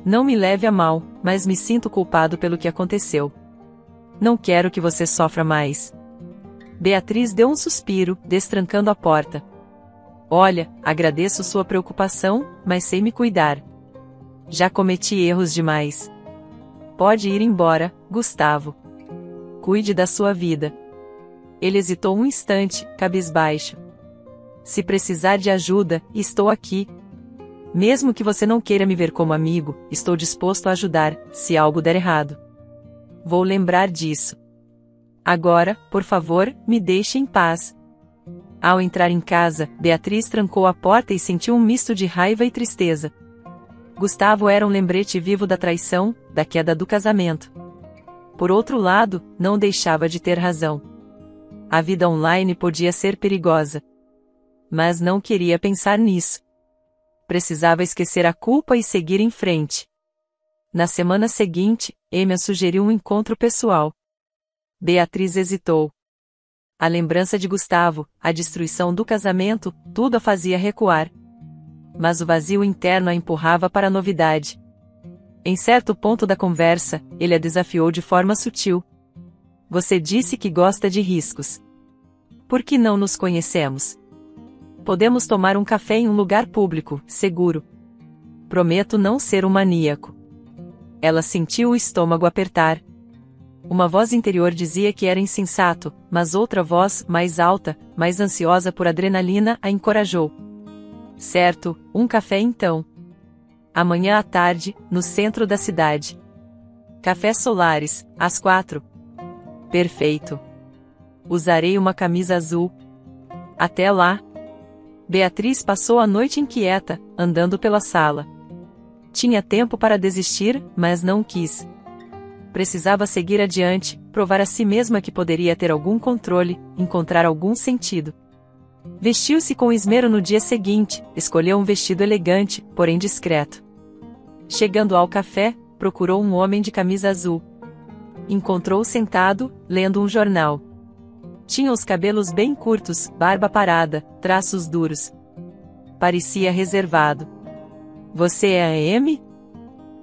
Não me leve a mal, mas me sinto culpado pelo que aconteceu. Não quero que você sofra mais. Beatriz deu um suspiro, destrancando a porta. Olha, agradeço sua preocupação, mas sei me cuidar. Já cometi erros demais. Pode ir embora, Gustavo. Cuide da sua vida. Ele hesitou um instante, cabisbaixo. Se precisar de ajuda, estou aqui. Mesmo que você não queira me ver como amigo, estou disposto a ajudar, se algo der errado. Vou lembrar disso. Agora, por favor, me deixe em paz. Ao entrar em casa, Beatriz trancou a porta e sentiu um misto de raiva e tristeza. Gustavo era um lembrete vivo da traição, da queda do casamento. Por outro lado, não deixava de ter razão. A vida online podia ser perigosa. Mas não queria pensar nisso. Precisava esquecer a culpa e seguir em frente. Na semana seguinte, Emma sugeriu um encontro pessoal. Beatriz hesitou. A lembrança de Gustavo, a destruição do casamento, tudo a fazia recuar. Mas o vazio interno a empurrava para a novidade. Em certo ponto da conversa, ele a desafiou de forma sutil. Você disse que gosta de riscos. Por que não nos conhecemos? Podemos tomar um café em um lugar público, seguro. Prometo não ser um maníaco. Ela sentiu o estômago apertar. Uma voz interior dizia que era insensato, mas outra voz, mais alta, mais ansiosa por adrenalina, a encorajou. Certo, um café então. Amanhã à tarde, no centro da cidade. Café Solares, às 4. Perfeito. Usarei uma camisa azul. Até lá. Beatriz passou a noite inquieta, andando pela sala. Tinha tempo para desistir, mas não quis. Precisava seguir adiante, provar a si mesma que poderia ter algum controle, encontrar algum sentido. Vestiu-se com esmero no dia seguinte, escolheu um vestido elegante, porém discreto. Chegando ao café, procurou um homem de camisa azul. Encontrou-o sentado, lendo um jornal. Tinha os cabelos bem curtos, barba parada, traços duros. Parecia reservado. Você é a Amy?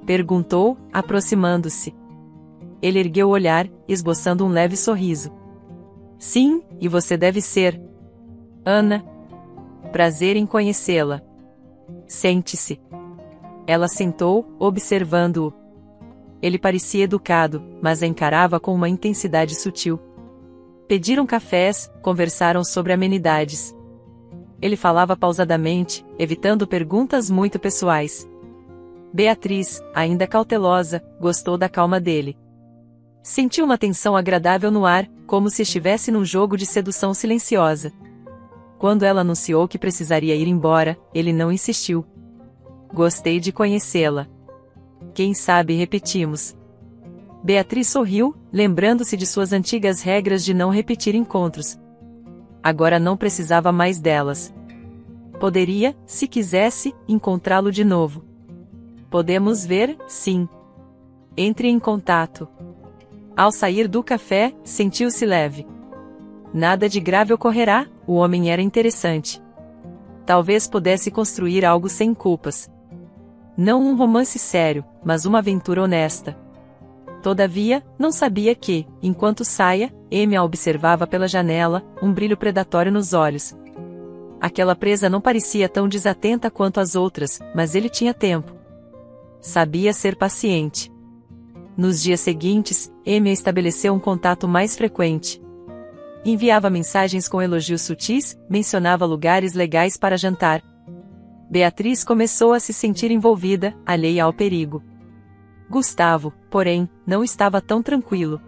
Perguntou, aproximando-se. Ele ergueu o olhar, esboçando um leve sorriso. Sim, e você deve ser. Ana. Prazer em conhecê-la. Sente-se. Ela sentou, observando-o. Ele parecia educado, mas a encarava com uma intensidade sutil. Pediram cafés, conversaram sobre amenidades. Ele falava pausadamente, evitando perguntas muito pessoais. Beatriz, ainda cautelosa, gostou da calma dele. Sentiu uma tensão agradável no ar, como se estivesse num jogo de sedução silenciosa. Quando ela anunciou que precisaria ir embora, ele não insistiu. Gostei de conhecê-la. Quem sabe repetimos. Beatriz sorriu, lembrando-se de suas antigas regras de não repetir encontros. Agora não precisava mais delas. Poderia, se quisesse, encontrá-lo de novo. Podemos ver, sim. Entre em contato. Ao sair do café, sentiu-se leve. Nada de grave ocorrerá, o homem era interessante. Talvez pudesse construir algo sem culpas. Não um romance sério, mas uma aventura honesta. Todavia, não sabia que, enquanto saia, Amy a observava pela janela, um brilho predatório nos olhos. Aquela presa não parecia tão desatenta quanto as outras, mas ele tinha tempo. Sabia ser paciente. Nos dias seguintes, Amy estabeleceu um contato mais frequente. Enviava mensagens com elogios sutis, mencionava lugares legais para jantar. Beatriz começou a se sentir envolvida, alheia ao perigo. Gustavo, porém, não estava tão tranquilo.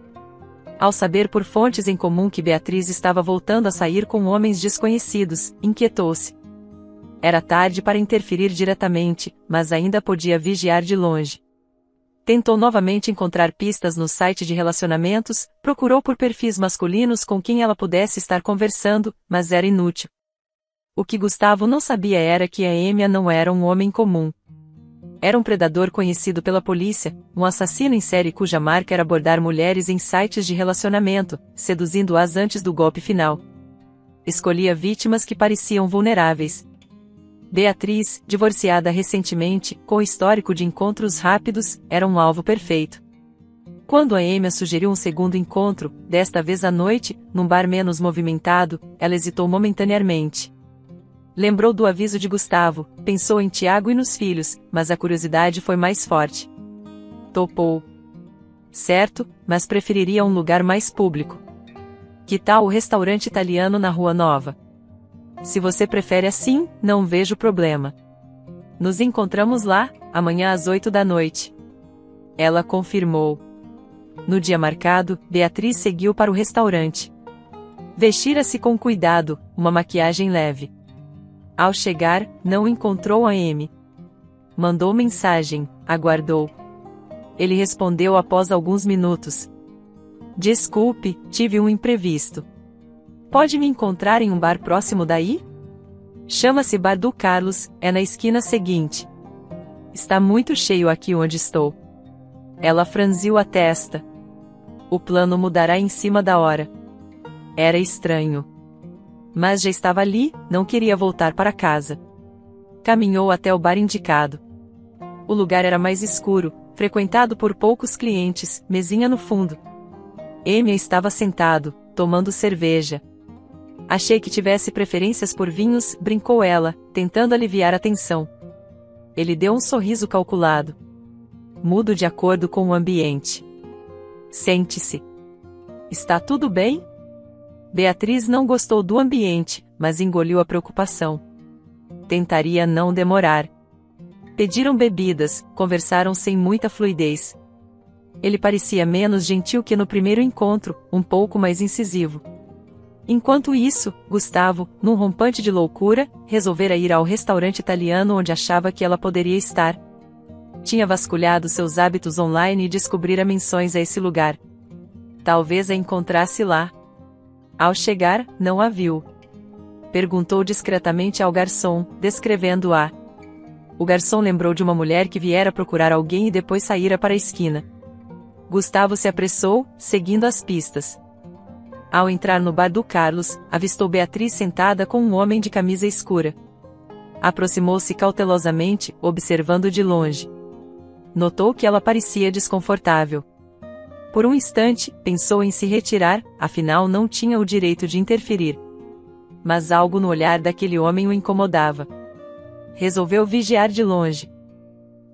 Ao saber por fontes em comum que Beatriz estava voltando a sair com homens desconhecidos, inquietou-se. Era tarde para interferir diretamente, mas ainda podia vigiar de longe. Tentou novamente encontrar pistas no site de relacionamentos, procurou por perfis masculinos com quem ela pudesse estar conversando, mas era inútil. O que Gustavo não sabia era que a Êmia não era um homem comum. Era um predador conhecido pela polícia, um assassino em série cuja marca era abordar mulheres em sites de relacionamento, seduzindo-as antes do golpe final. Escolhia vítimas que pareciam vulneráveis. Beatriz, divorciada recentemente, com histórico de encontros rápidos, era um alvo perfeito. Quando a Êmia sugeriu um segundo encontro, desta vez à noite, num bar menos movimentado, ela hesitou momentaneamente. Lembrou do aviso de Gustavo, pensou em Tiago e nos filhos, mas a curiosidade foi mais forte. Topou. Certo, mas preferiria um lugar mais público. Que tal o restaurante italiano na Rua Nova? Se você prefere assim, não vejo problema. Nos encontramos lá, amanhã às 8 da noite. Ela confirmou. No dia marcado, Beatriz seguiu para o restaurante. Vestira-se com cuidado, uma maquiagem leve. Ao chegar, não encontrou a M. Mandou mensagem, aguardou. Ele respondeu após alguns minutos. Desculpe, tive um imprevisto. Pode me encontrar em um bar próximo daí? Chama-se Bar do Carlos, é na esquina seguinte. Está muito cheio aqui onde estou. Ela franziu a testa. O plano mudará em cima da hora. Era estranho. Mas já estava ali, não queria voltar para casa. Caminhou até o bar indicado. O lugar era mais escuro, frequentado por poucos clientes, mesinha no fundo. Êmia estava sentado, tomando cerveja. Achei que tivesse preferências por vinhos, brincou ela, tentando aliviar a tensão. Ele deu um sorriso calculado. Mudo de acordo com o ambiente. Sente-se. Está tudo bem? Beatriz não gostou do ambiente, mas engoliu a preocupação. Tentaria não demorar. Pediram bebidas, conversaram sem muita fluidez. Ele parecia menos gentil que no primeiro encontro, um pouco mais incisivo. Enquanto isso, Gustavo, num rompante de loucura, resolvera ir ao restaurante italiano onde achava que ela poderia estar. Tinha vasculhado seus hábitos online e descobrira menções a esse lugar. Talvez a encontrasse lá. Ao chegar, não a viu. Perguntou discretamente ao garçom, descrevendo-a. O garçom lembrou de uma mulher que viera procurar alguém e depois saíra para a esquina. Gustavo se apressou, seguindo as pistas. Ao entrar no bar do Carlos, avistou Beatriz sentada com um homem de camisa escura. Aproximou-se cautelosamente, observando de longe. Notou que ela parecia desconfortável. Por um instante, pensou em se retirar, afinal não tinha o direito de interferir. Mas algo no olhar daquele homem o incomodava. Resolveu vigiar de longe.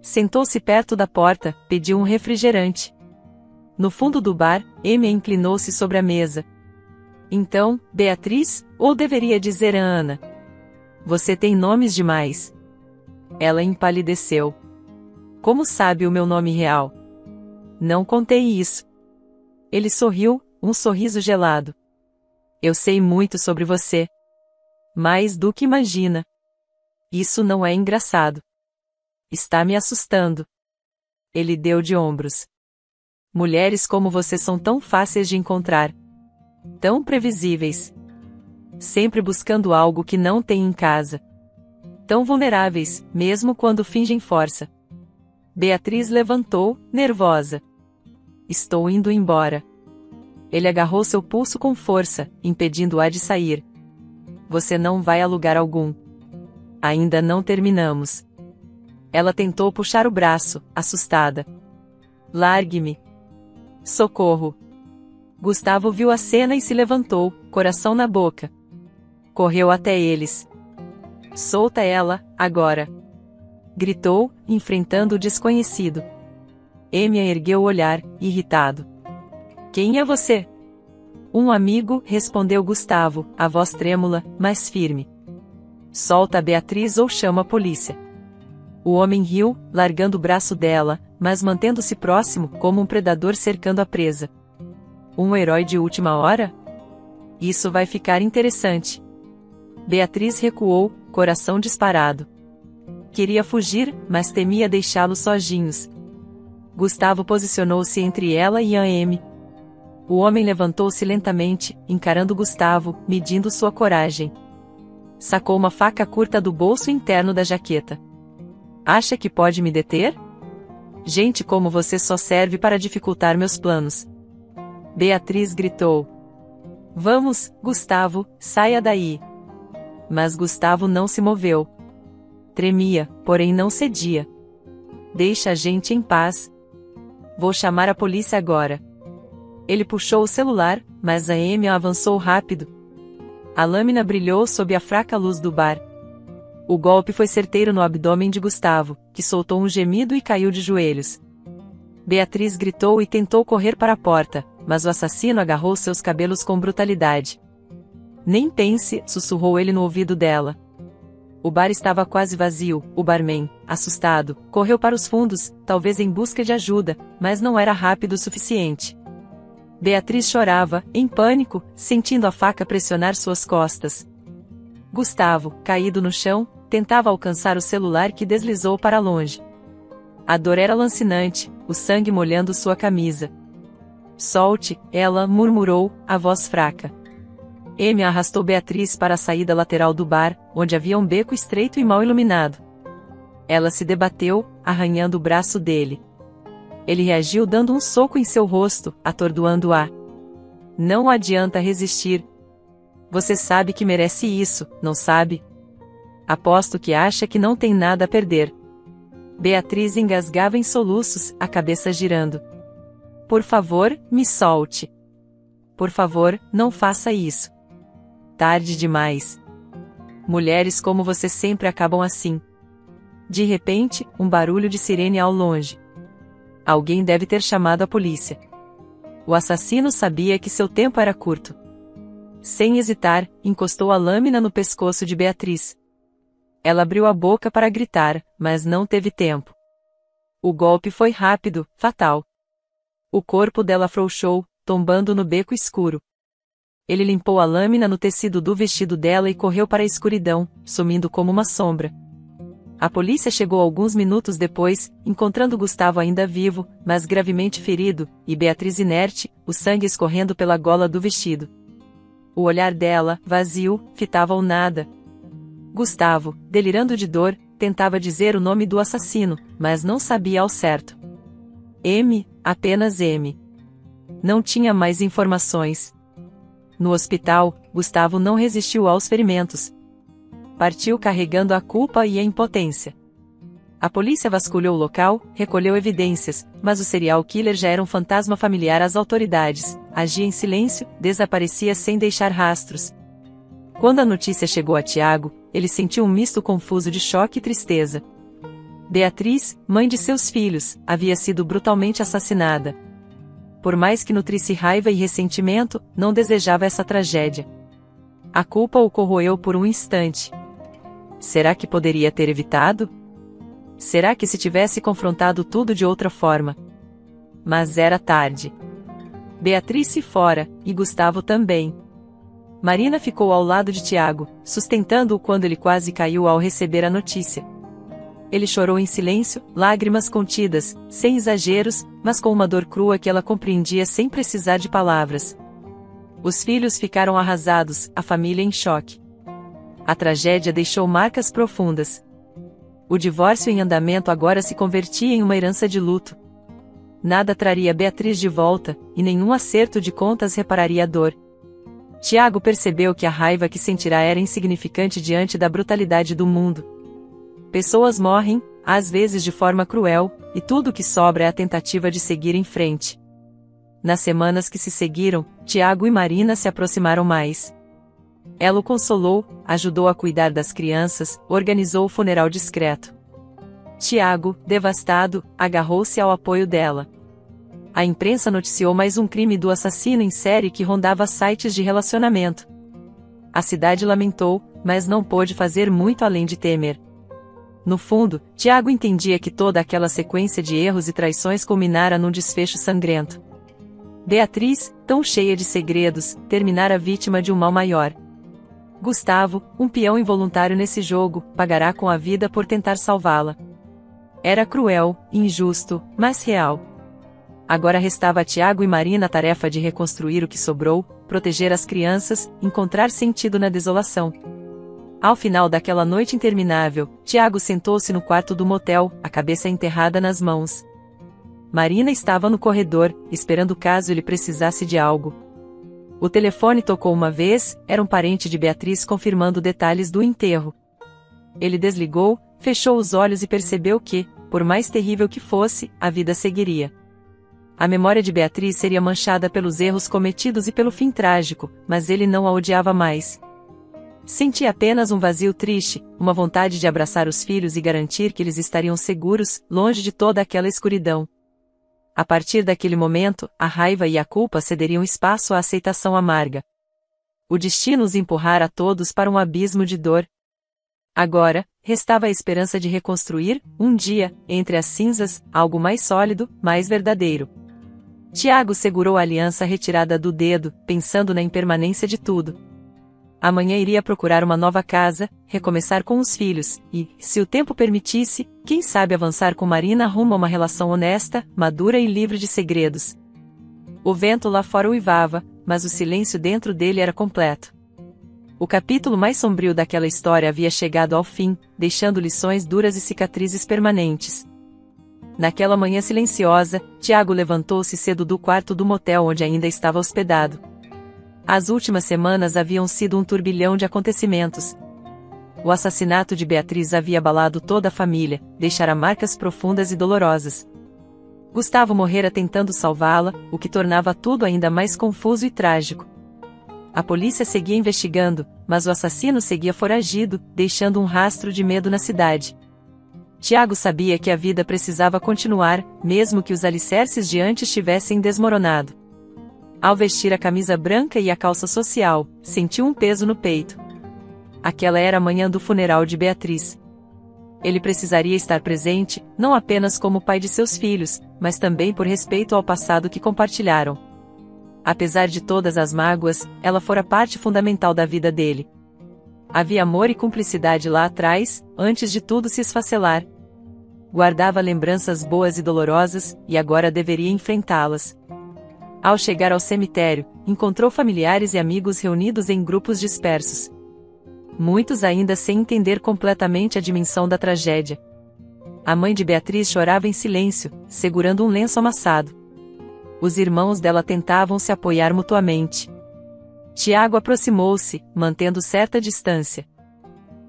Sentou-se perto da porta, pediu um refrigerante. No fundo do bar, Êmia inclinou-se sobre a mesa. Então, Beatriz, ou deveria dizer Ana? Você tem nomes demais. Ela empalideceu. Como sabe o meu nome real? Não contei isso. Ele sorriu, um sorriso gelado. Eu sei muito sobre você. Mais do que imagina. Isso não é engraçado. Está me assustando. Ele deu de ombros. Mulheres como você são tão fáceis de encontrar. Tão previsíveis. Sempre buscando algo que não tem em casa. Tão vulneráveis, mesmo quando fingem força. Beatriz levantou, nervosa. Estou indo embora. Ele agarrou seu pulso com força, impedindo-a de sair. Você não vai a lugar algum. Ainda não terminamos. Ela tentou puxar o braço, assustada. Largue-me. Socorro. Gustavo viu a cena e se levantou, coração na boca. Correu até eles. Solta ela, agora. Gritou, enfrentando o desconhecido. Êmia ergueu o olhar, irritado. Quem é você? Um amigo, respondeu Gustavo, a voz trêmula, mas firme. Solta a Beatriz ou chama a polícia. O homem riu, largando o braço dela, mas mantendo-se próximo, como um predador cercando a presa. Um herói de última hora? Isso vai ficar interessante. Beatriz recuou, coração disparado. Queria fugir, mas temia deixá-los sozinhos. Gustavo posicionou-se entre ela e Amy. O homem levantou-se lentamente, encarando Gustavo, medindo sua coragem. Sacou uma faca curta do bolso interno da jaqueta. Acha que pode me deter? Gente como você só serve para dificultar meus planos. Beatriz gritou. Vamos, Gustavo, saia daí. Mas Gustavo não se moveu. Tremia, porém não cedia. Deixa a gente em paz. Vou chamar a polícia agora. Ele puxou o celular, mas a Amy avançou rápido. A lâmina brilhou sob a fraca luz do bar. O golpe foi certeiro no abdômen de Gustavo, que soltou um gemido e caiu de joelhos. Beatriz gritou e tentou correr para a porta, mas o assassino agarrou seus cabelos com brutalidade. Nem pense, sussurrou ele no ouvido dela. O bar estava quase vazio. O barman, assustado, correu para os fundos, talvez em busca de ajuda, mas não era rápido o suficiente. Beatriz chorava, em pânico, sentindo a faca pressionar suas costas. Gustavo, caído no chão, tentava alcançar o celular que deslizou para longe. A dor era lancinante, o sangue molhando sua camisa. Solte, ela murmurou, a voz fraca. Amy arrastou Beatriz para a saída lateral do bar, onde havia um beco estreito e mal iluminado. Ela se debateu, arranhando o braço dele. Ele reagiu dando um soco em seu rosto, atordoando-a. Não adianta resistir. Você sabe que merece isso, não sabe? Aposto que acha que não tem nada a perder. Beatriz engasgava em soluços, a cabeça girando. Por favor, me solte. Por favor, não faça isso. Tarde demais. Mulheres como você sempre acabam assim. De repente, um barulho de sirene ao longe. Alguém deve ter chamado a polícia. O assassino sabia que seu tempo era curto. Sem hesitar, encostou a lâmina no pescoço de Beatriz. Ela abriu a boca para gritar, mas não teve tempo. O golpe foi rápido, fatal. O corpo dela afrouxou, tombando no beco escuro. Ele limpou a lâmina no tecido do vestido dela e correu para a escuridão, sumindo como uma sombra. A polícia chegou alguns minutos depois, encontrando Gustavo ainda vivo, mas gravemente ferido, e Beatriz inerte, o sangue escorrendo pela gola do vestido. O olhar dela, vazio, fitava o nada. Gustavo, delirando de dor, tentava dizer o nome do assassino, mas não sabia ao certo. M, apenas M. Não tinha mais informações. No hospital, Gustavo não resistiu aos ferimentos. Partiu carregando a culpa e a impotência. A polícia vasculhou o local, recolheu evidências, mas o serial killer já era um fantasma familiar às autoridades, agia em silêncio, desaparecia sem deixar rastros. Quando a notícia chegou a Tiago, ele sentiu um misto confuso de choque e tristeza. Beatriz, mãe de seus filhos, havia sido brutalmente assassinada. Por mais que nutrisse raiva e ressentimento, não desejava essa tragédia. A culpa o corroeu por um instante. Será que poderia ter evitado? Será que se tivesse confrontado tudo de outra forma? Mas era tarde. Beatriz se fora, e Gustavo também. Marina ficou ao lado de Tiago, sustentando-o quando ele quase caiu ao receber a notícia. Ele chorou em silêncio, lágrimas contidas, sem exageros, mas com uma dor crua que ela compreendia sem precisar de palavras. Os filhos ficaram arrasados, a família em choque. A tragédia deixou marcas profundas. O divórcio em andamento agora se convertia em uma herança de luto. Nada traria Beatriz de volta, e nenhum acerto de contas repararia a dor. Tiago percebeu que a raiva que sentirá era insignificante diante da brutalidade do mundo. Pessoas morrem, às vezes de forma cruel, e tudo o que sobra é a tentativa de seguir em frente. Nas semanas que se seguiram, Tiago e Marina se aproximaram mais. Ela o consolou, ajudou a cuidar das crianças, organizou o funeral discreto. Tiago, devastado, agarrou-se ao apoio dela. A imprensa noticiou mais um crime do assassino em série que rondava sites de relacionamento. A cidade lamentou, mas não pôde fazer muito além de temer. No fundo, Tiago entendia que toda aquela sequência de erros e traições culminara num desfecho sangrento. Beatriz, tão cheia de segredos, terminara vítima de um mal maior. Gustavo, um peão involuntário nesse jogo, pagará com a vida por tentar salvá-la. Era cruel, injusto, mas real. Agora restava a Tiago e Marina a tarefa de reconstruir o que sobrou, proteger as crianças, encontrar sentido na desolação. Ao final daquela noite interminável, Tiago sentou-se no quarto do motel, a cabeça enterrada nas mãos. Marina estava no corredor, esperando caso ele precisasse de algo. O telefone tocou uma vez, era um parente de Beatriz confirmando detalhes do enterro. Ele desligou, fechou os olhos e percebeu que, por mais terrível que fosse, a vida seguiria. A memória de Beatriz seria manchada pelos erros cometidos e pelo fim trágico, mas ele não a odiava mais. Sentia apenas um vazio triste, uma vontade de abraçar os filhos e garantir que eles estariam seguros, longe de toda aquela escuridão. A partir daquele momento, a raiva e a culpa cederiam espaço à aceitação amarga. O destino os empurrara a todos para um abismo de dor. Agora, restava a esperança de reconstruir, um dia, entre as cinzas, algo mais sólido, mais verdadeiro. Tiago segurou a aliança retirada do dedo, pensando na impermanência de tudo. Amanhã iria procurar uma nova casa, recomeçar com os filhos, e, se o tempo permitisse, quem sabe avançar com Marina rumo a uma relação honesta, madura e livre de segredos. O vento lá fora uivava, mas o silêncio dentro dele era completo. O capítulo mais sombrio daquela história havia chegado ao fim, deixando lições duras e cicatrizes permanentes. Naquela manhã silenciosa, Tiago levantou-se cedo do quarto do motel onde ainda estava hospedado. As últimas semanas haviam sido um turbilhão de acontecimentos. O assassinato de Beatriz havia abalado toda a família, deixara marcas profundas e dolorosas. Gustavo morrera tentando salvá-la, o que tornava tudo ainda mais confuso e trágico. A polícia seguia investigando, mas o assassino seguia foragido, deixando um rastro de medo na cidade. Tiago sabia que a vida precisava continuar, mesmo que os alicerces de antes tivessem desmoronado. Ao vestir a camisa branca e a calça social, sentiu um peso no peito. Aquela era a manhã do funeral de Beatriz. Ele precisaria estar presente, não apenas como pai de seus filhos, mas também por respeito ao passado que compartilharam. Apesar de todas as mágoas, ela fora parte fundamental da vida dele. Havia amor e cumplicidade lá atrás, antes de tudo se esfacelar. Guardava lembranças boas e dolorosas, e agora deveria enfrentá-las. Ao chegar ao cemitério, encontrou familiares e amigos reunidos em grupos dispersos. Muitos ainda sem entender completamente a dimensão da tragédia. A mãe de Beatriz chorava em silêncio, segurando um lenço amassado. Os irmãos dela tentavam se apoiar mutuamente. Tiago aproximou-se, mantendo certa distância.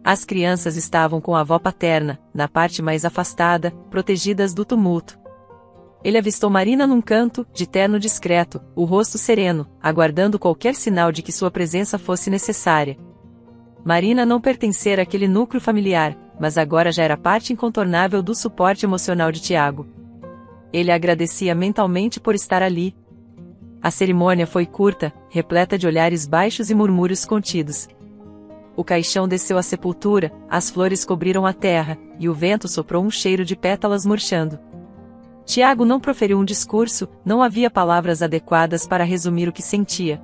As crianças estavam com a avó paterna, na parte mais afastada, protegidas do tumulto. Ele avistou Marina num canto, de terno discreto, o rosto sereno, aguardando qualquer sinal de que sua presença fosse necessária. Marina não pertencera àquele núcleo familiar, mas agora já era parte incontornável do suporte emocional de Tiago. Ele agradecia mentalmente por estar ali. A cerimônia foi curta, repleta de olhares baixos e murmúrios contidos. O caixão desceu à sepultura, as flores cobriram a terra, e o vento soprou um cheiro de pétalas murchando. Tiago não proferiu um discurso, não havia palavras adequadas para resumir o que sentia.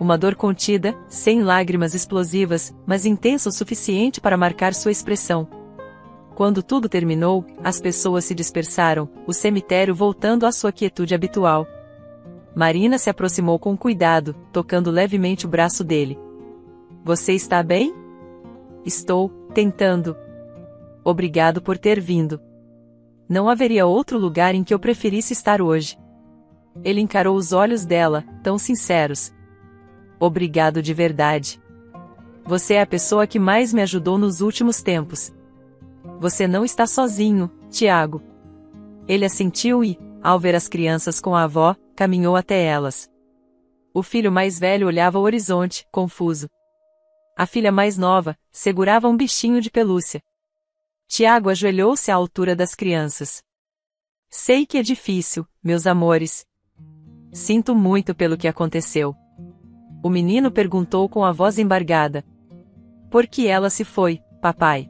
Uma dor contida, sem lágrimas explosivas, mas intensa o suficiente para marcar sua expressão. Quando tudo terminou, as pessoas se dispersaram, o cemitério voltando à sua quietude habitual. Marina se aproximou com cuidado, tocando levemente o braço dele. Você está bem? Estou, tentando. Obrigado por ter vindo. Não haveria outro lugar em que eu preferisse estar hoje. Ele encarou os olhos dela, tão sinceros. Obrigado de verdade. Você é a pessoa que mais me ajudou nos últimos tempos. Você não está sozinho, Tiago. Ele assentiu e, ao ver as crianças com a avó, caminhou até elas. O filho mais velho olhava o horizonte, confuso. A filha mais nova segurava um bichinho de pelúcia. Tiago ajoelhou-se à altura das crianças. Sei que é difícil, meus amores. Sinto muito pelo que aconteceu. O menino perguntou com a voz embargada. Por que ela se foi, papai?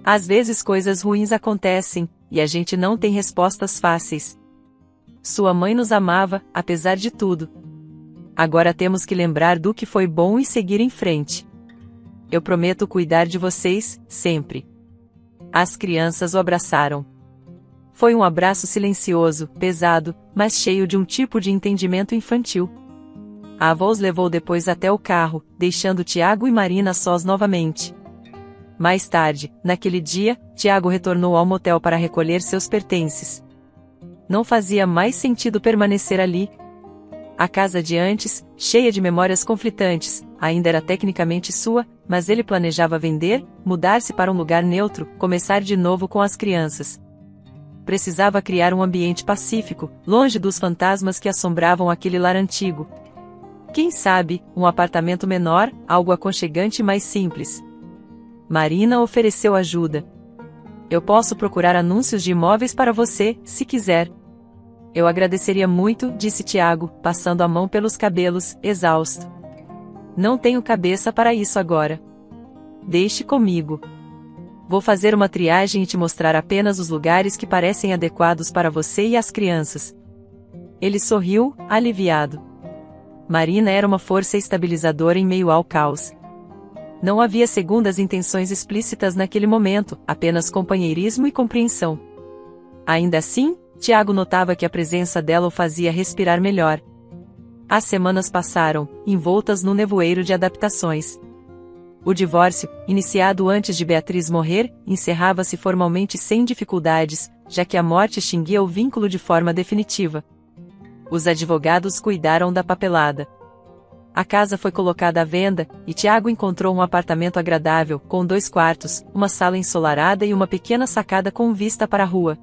Às vezes coisas ruins acontecem, e a gente não tem respostas fáceis. Sua mãe nos amava, apesar de tudo. Agora temos que lembrar do que foi bom e seguir em frente. Eu prometo cuidar de vocês, sempre. As crianças o abraçaram. Foi um abraço silencioso, pesado, mas cheio de um tipo de entendimento infantil. A avó os levou depois até o carro, deixando Tiago e Marina sós novamente. Mais tarde, naquele dia, Tiago retornou ao motel para recolher seus pertences. Não fazia mais sentido permanecer ali. A casa de antes, cheia de memórias conflitantes, ainda era tecnicamente sua, mas ele planejava vender, mudar-se para um lugar neutro, começar de novo com as crianças. Precisava criar um ambiente pacífico, longe dos fantasmas que assombravam aquele lar antigo. Quem sabe, um apartamento menor, algo aconchegante e mais simples. Marina ofereceu ajuda. Eu posso procurar anúncios de imóveis para você, se quiser. Eu agradeceria muito, disse Tiago, passando a mão pelos cabelos, exausto. Não tenho cabeça para isso agora. Deixe comigo. Vou fazer uma triagem e te mostrar apenas os lugares que parecem adequados para você e as crianças. Ele sorriu, aliviado. Marina era uma força estabilizadora em meio ao caos. Não havia segundas intenções explícitas naquele momento, apenas companheirismo e compreensão. Ainda assim, Tiago notava que a presença dela o fazia respirar melhor. As semanas passaram, envoltas num nevoeiro de adaptações. O divórcio, iniciado antes de Beatriz morrer, encerrava-se formalmente sem dificuldades, já que a morte extinguia o vínculo de forma definitiva. Os advogados cuidaram da papelada. A casa foi colocada à venda, e Tiago encontrou um apartamento agradável, com 2 quartos, uma sala ensolarada e uma pequena sacada com vista para a rua.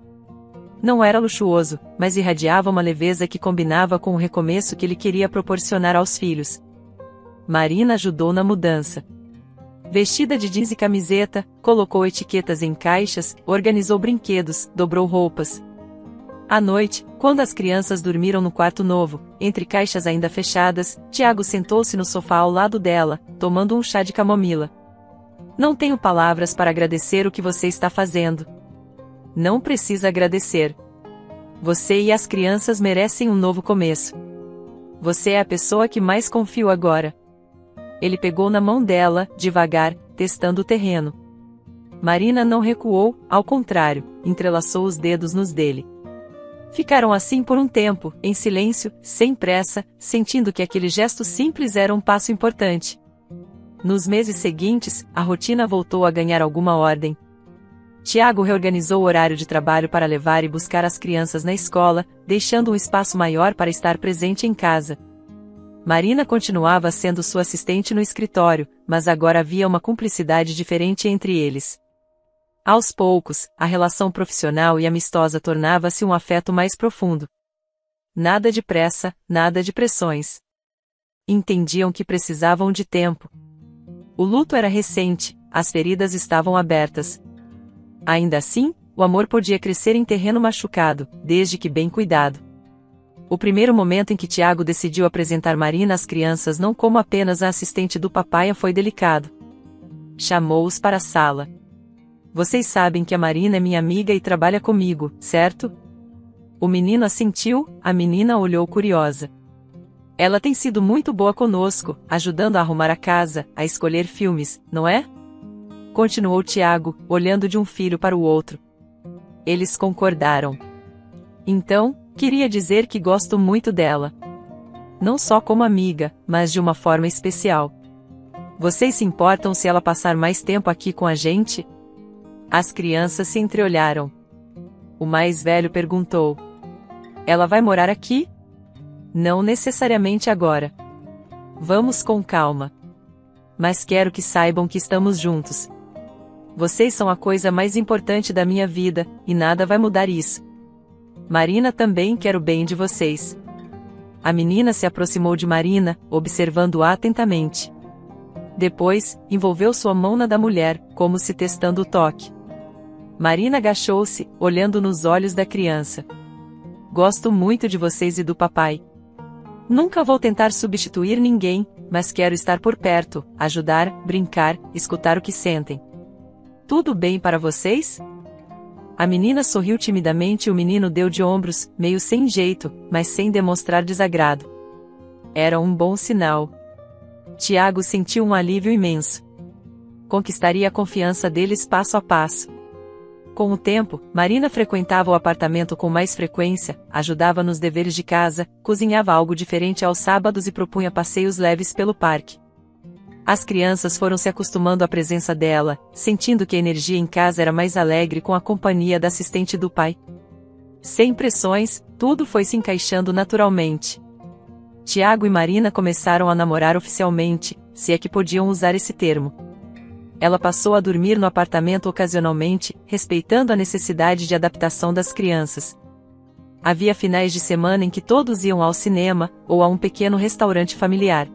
Não era luxuoso, mas irradiava uma leveza que combinava com o recomeço que ele queria proporcionar aos filhos. Marina ajudou na mudança. Vestida de jeans e camiseta, colocou etiquetas em caixas, organizou brinquedos, dobrou roupas. À noite, quando as crianças dormiram no quarto novo, entre caixas ainda fechadas, Tiago sentou-se no sofá ao lado dela, tomando um chá de camomila. Não tenho palavras para agradecer o que você está fazendo. Não precisa agradecer. Você e as crianças merecem um novo começo. Você é a pessoa que mais confio agora. Ele pegou na mão dela, devagar, testando o terreno. Marina não recuou, ao contrário, entrelaçou os dedos nos dele. Ficaram assim por um tempo, em silêncio, sem pressa, sentindo que aquele gesto simples era um passo importante. Nos meses seguintes, a rotina voltou a ganhar alguma ordem. Tiago reorganizou o horário de trabalho para levar e buscar as crianças na escola, deixando um espaço maior para estar presente em casa. Marina continuava sendo sua assistente no escritório, mas agora havia uma cumplicidade diferente entre eles. Aos poucos, a relação profissional e amistosa tornava-se um afeto mais profundo. Nada de pressa, nada de pressões. Entendiam que precisavam de tempo. O luto era recente, as feridas estavam abertas. Ainda assim, o amor podia crescer em terreno machucado, desde que bem cuidado. O primeiro momento em que Tiago decidiu apresentar Marina às crianças não como apenas a assistente do papai foi delicado. Chamou-os para a sala. Vocês sabem que a Marina é minha amiga e trabalha comigo, certo? O menino assentiu, a menina olhou curiosa. Ela tem sido muito boa conosco, ajudando a arrumar a casa, a escolher filmes, não é? Continuou Tiago, olhando de um filho para o outro. Eles concordaram. Então, queria dizer que gosto muito dela. Não só como amiga, mas de uma forma especial. Vocês se importam se ela passar mais tempo aqui com a gente? As crianças se entreolharam. O mais velho perguntou. Ela vai morar aqui? Não necessariamente agora. Vamos com calma. Mas quero que saibam que estamos juntos. Vocês são a coisa mais importante da minha vida, e nada vai mudar isso. Marina também quer o bem de vocês. A menina se aproximou de Marina, observando-a atentamente. Depois, envolveu sua mão na da mulher, como se testando o toque. Marina agachou-se, olhando nos olhos da criança. Gosto muito de vocês e do papai. Nunca vou tentar substituir ninguém, mas quero estar por perto, ajudar, brincar, escutar o que sentem. Tudo bem para vocês? A menina sorriu timidamente e o menino deu de ombros, meio sem jeito, mas sem demonstrar desagrado. Era um bom sinal. Tiago sentiu um alívio imenso. Conquistaria a confiança deles passo a passo. Com o tempo, Marina frequentava o apartamento com mais frequência, ajudava nos deveres de casa, cozinhava algo diferente aos sábados e propunha passeios leves pelo parque. As crianças foram se acostumando à presença dela, sentindo que a energia em casa era mais alegre com a companhia da assistente do pai. Sem pressões, tudo foi se encaixando naturalmente. Tiago e Marina começaram a namorar oficialmente, se é que podiam usar esse termo. Ela passou a dormir no apartamento ocasionalmente, respeitando a necessidade de adaptação das crianças. Havia finais de semana em que todos iam ao cinema, ou a um pequeno restaurante familiar.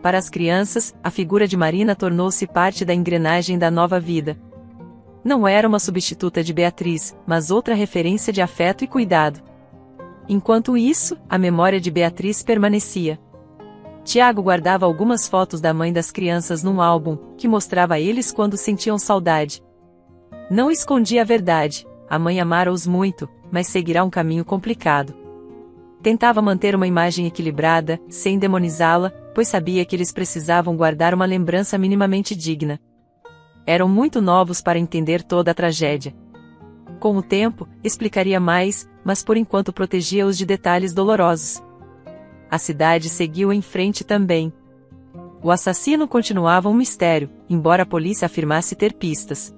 Para as crianças, a figura de Marina tornou-se parte da engrenagem da nova vida. Não era uma substituta de Beatriz, mas outra referência de afeto e cuidado. Enquanto isso, a memória de Beatriz permanecia. Tiago guardava algumas fotos da mãe das crianças num álbum, que mostrava a eles quando sentiam saudade. Não escondia a verdade, a mãe amara-os muito, mas seguirá um caminho complicado. Tentava manter uma imagem equilibrada, sem demonizá-la, pois sabia que eles precisavam guardar uma lembrança minimamente digna. Eram muito novos para entender toda a tragédia. Com o tempo, explicaria mais, mas por enquanto protegia-os de detalhes dolorosos. A cidade seguiu em frente também. O assassino continuava um mistério, embora a polícia afirmasse ter pistas.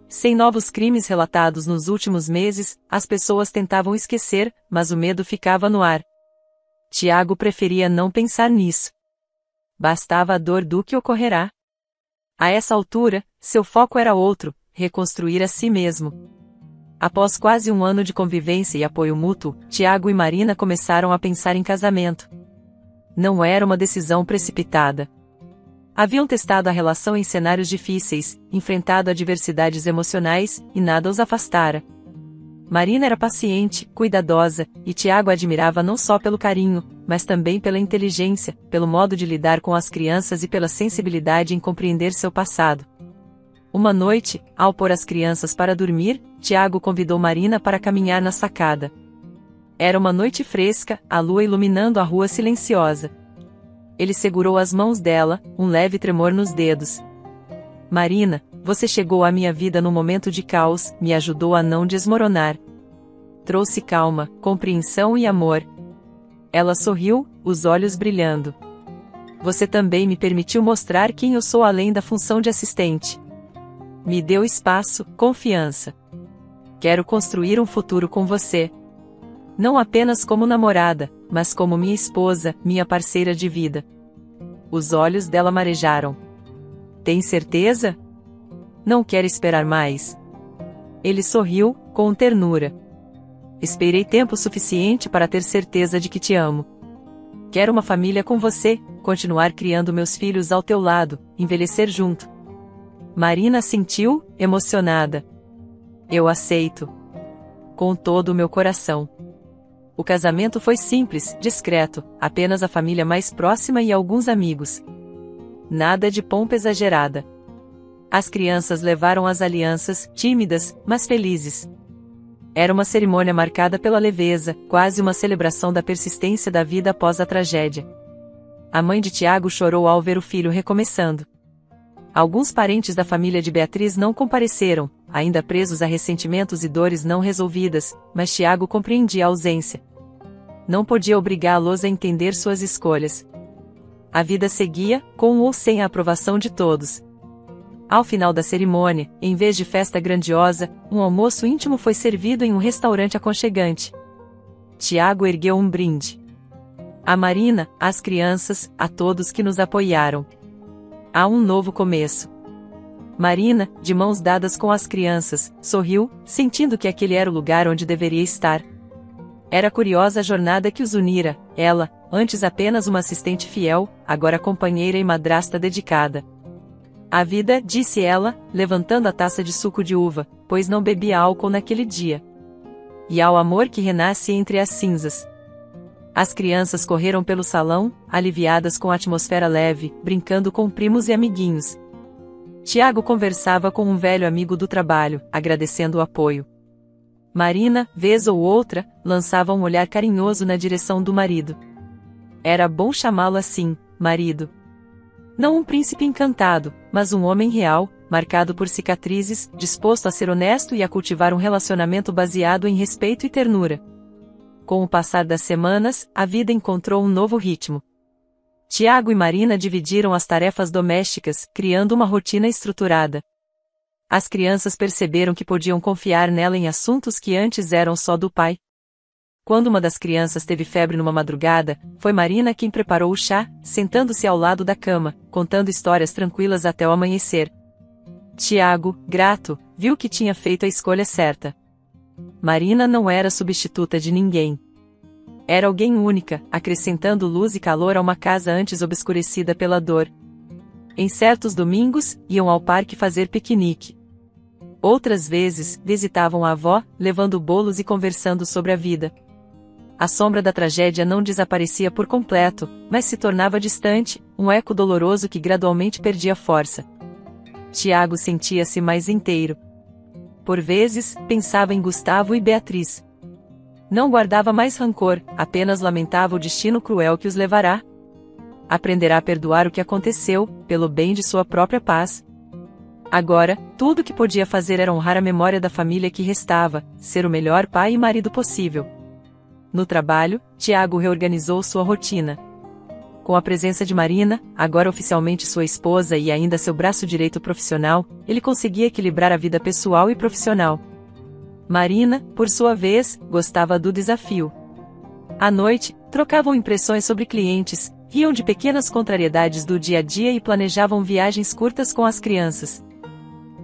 Sem novos crimes relatados nos últimos meses, as pessoas tentavam esquecer, mas o medo ficava no ar. Tiago preferia não pensar nisso. Bastava a dor do que ocorrerá. A essa altura, seu foco era outro, reconstruir a si mesmo. Após quase um ano de convivência e apoio mútuo, Tiago e Marina começaram a pensar em casamento. Não era uma decisão precipitada. Haviam testado a relação em cenários difíceis, enfrentado adversidades emocionais, e nada os afastara. Marina era paciente, cuidadosa, e Tiago a admirava não só pelo carinho, mas também pela inteligência, pelo modo de lidar com as crianças e pela sensibilidade em compreender seu passado. Uma noite, ao pôr as crianças para dormir, Tiago convidou Marina para caminhar na sacada. Era uma noite fresca, a lua iluminando a rua silenciosa. Ele segurou as mãos dela, um leve tremor nos dedos. Marina, você chegou à minha vida num momento de caos, me ajudou a não desmoronar. Trouxe calma, compreensão e amor. Ela sorriu, os olhos brilhando. Você também me permitiu mostrar quem eu sou além da função de assistente. Me deu espaço, confiança. Quero construir um futuro com você. Não apenas como namorada, mas como minha esposa, minha parceira de vida. Os olhos dela marejaram. Tem certeza? Não quer esperar mais. Ele sorriu, com ternura. Esperei tempo suficiente para ter certeza de que te amo. Quero uma família com você, continuar criando meus filhos ao teu lado, envelhecer junto. Marina assentiu, emocionada. Eu aceito. Com todo o meu coração. O casamento foi simples, discreto, apenas a família mais próxima e alguns amigos. Nada de pompa exagerada. As crianças levaram as alianças, tímidas, mas felizes. Era uma cerimônia marcada pela leveza, quase uma celebração da persistência da vida após a tragédia. A mãe de Tiago chorou ao ver o filho recomeçando. Alguns parentes da família de Beatriz não compareceram, ainda presos a ressentimentos e dores não resolvidas, mas Tiago compreendia a ausência. Não podia obrigá-los a entender suas escolhas. A vida seguia, com ou sem a aprovação de todos. Ao final da cerimônia, em vez de festa grandiosa, um almoço íntimo foi servido em um restaurante aconchegante. Tiago ergueu um brinde. A Marina, às crianças, a todos que nos apoiaram. Há um novo começo. Marina, de mãos dadas com as crianças, sorriu, sentindo que aquele era o lugar onde deveria estar. Era curiosa a jornada que os unira, ela, antes apenas uma assistente fiel, agora companheira e madrasta dedicada. A vida, disse ela, levantando a taça de suco de uva, pois não bebia álcool naquele dia. E ao amor que renasce entre as cinzas. As crianças correram pelo salão, aliviadas com a atmosfera leve, brincando com primos e amiguinhos. Tiago conversava com um velho amigo do trabalho, agradecendo o apoio. Marina, vez ou outra, lançava um olhar carinhoso na direção do marido. Era bom chamá-lo assim, marido. Não um príncipe encantado, mas um homem real, marcado por cicatrizes, disposto a ser honesto e a cultivar um relacionamento baseado em respeito e ternura. Com o passar das semanas, a vida encontrou um novo ritmo. Tiago e Marina dividiram as tarefas domésticas, criando uma rotina estruturada. As crianças perceberam que podiam confiar nela em assuntos que antes eram só do pai. Quando uma das crianças teve febre numa madrugada, foi Marina quem preparou o chá, sentando-se ao lado da cama, contando histórias tranquilas até o amanhecer. Tiago, grato, viu que tinha feito a escolha certa. Marina não era substituta de ninguém. Era alguém única, acrescentando luz e calor a uma casa antes obscurecida pela dor. Em certos domingos, iam ao parque fazer piquenique. Outras vezes, visitavam a avó, levando bolos e conversando sobre a vida. A sombra da tragédia não desaparecia por completo, mas se tornava distante, um eco doloroso que gradualmente perdia força. Tiago sentia-se mais inteiro. Por vezes, pensava em Gustavo e Beatriz. Não guardava mais rancor, apenas lamentava o destino cruel que os levará. Aprenderá a perdoar o que aconteceu, pelo bem de sua própria paz. Agora, tudo o que podia fazer era honrar a memória da família que restava, ser o melhor pai e marido possível. No trabalho, Tiago reorganizou sua rotina. Com a presença de Marina, agora oficialmente sua esposa e ainda seu braço direito profissional, ele conseguia equilibrar a vida pessoal e profissional. Marina, por sua vez, gostava do desafio. À noite, trocavam impressões sobre clientes, riam de pequenas contrariedades do dia a dia e planejavam viagens curtas com as crianças.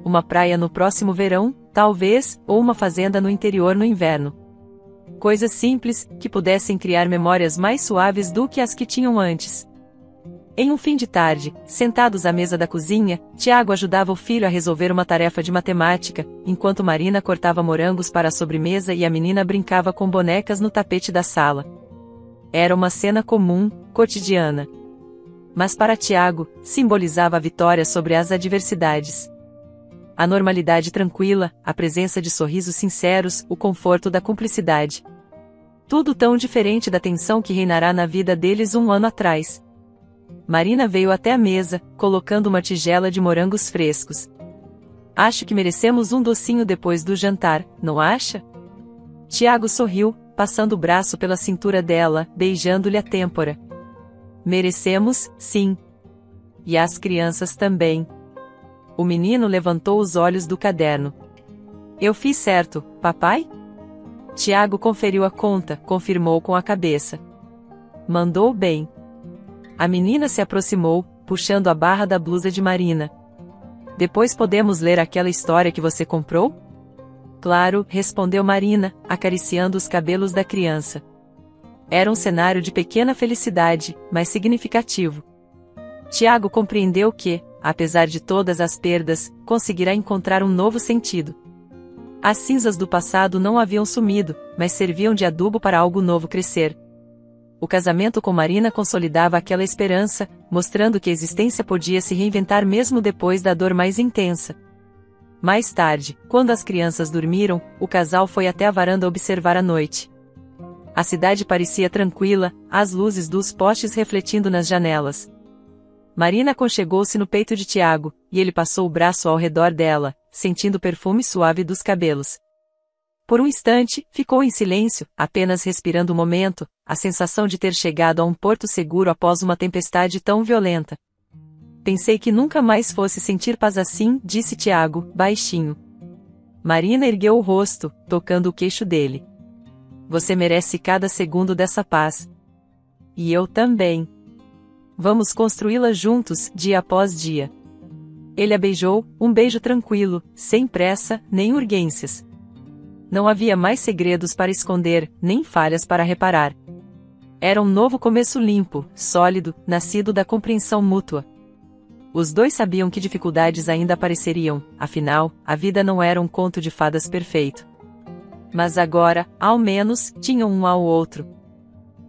Uma praia no próximo verão, talvez, ou uma fazenda no interior no inverno. Coisas simples, que pudessem criar memórias mais suaves do que as que tinham antes. Em um fim de tarde, sentados à mesa da cozinha, Tiago ajudava o filho a resolver uma tarefa de matemática, enquanto Marina cortava morangos para a sobremesa e a menina brincava com bonecas no tapete da sala. Era uma cena comum, cotidiana. Mas para Tiago, simbolizava a vitória sobre as adversidades. A normalidade tranquila, a presença de sorrisos sinceros, o conforto da cumplicidade. Tudo tão diferente da tensão que reinará na vida deles um ano atrás. Marina veio até a mesa, colocando uma tigela de morangos frescos. Acho que merecemos um docinho depois do jantar, não acha? Tiago sorriu, passando o braço pela cintura dela, beijando-lhe a têmpora. Merecemos, sim. E as crianças também. O menino levantou os olhos do caderno. Eu fiz certo, papai? Tiago conferiu a conta, confirmou com a cabeça. Mandou bem. A menina se aproximou, puxando a barra da blusa de Marina. Depois podemos ler aquela história que você comprou? Claro, respondeu Marina, acariciando os cabelos da criança. Era um cenário de pequena felicidade, mas significativo. Tiago compreendeu que, apesar de todas as perdas, conseguirá encontrar um novo sentido. As cinzas do passado não haviam sumido, mas serviam de adubo para algo novo crescer. O casamento com Marina consolidava aquela esperança, mostrando que a existência podia se reinventar mesmo depois da dor mais intensa. Mais tarde, quando as crianças dormiram, o casal foi até a varanda observar a noite. A cidade parecia tranquila, as luzes dos postes refletindo nas janelas. Marina aconchegou-se no peito de Tiago, e ele passou o braço ao redor dela, sentindo o perfume suave dos cabelos. Por um instante, ficou em silêncio, apenas respirando o momento, a sensação de ter chegado a um porto seguro após uma tempestade tão violenta. Pensei que nunca mais fosse sentir paz assim, disse Tiago, baixinho. Marina ergueu o rosto, tocando o queixo dele. Você merece cada segundo dessa paz. E eu também. Vamos construí-la juntos, dia após dia. Ele a beijou, um beijo tranquilo, sem pressa, nem urgências. Não havia mais segredos para esconder, nem falhas para reparar. Era um novo começo limpo, sólido, nascido da compreensão mútua. Os dois sabiam que dificuldades ainda apareceriam, afinal, a vida não era um conto de fadas perfeito. Mas agora, ao menos, tinham um ao outro.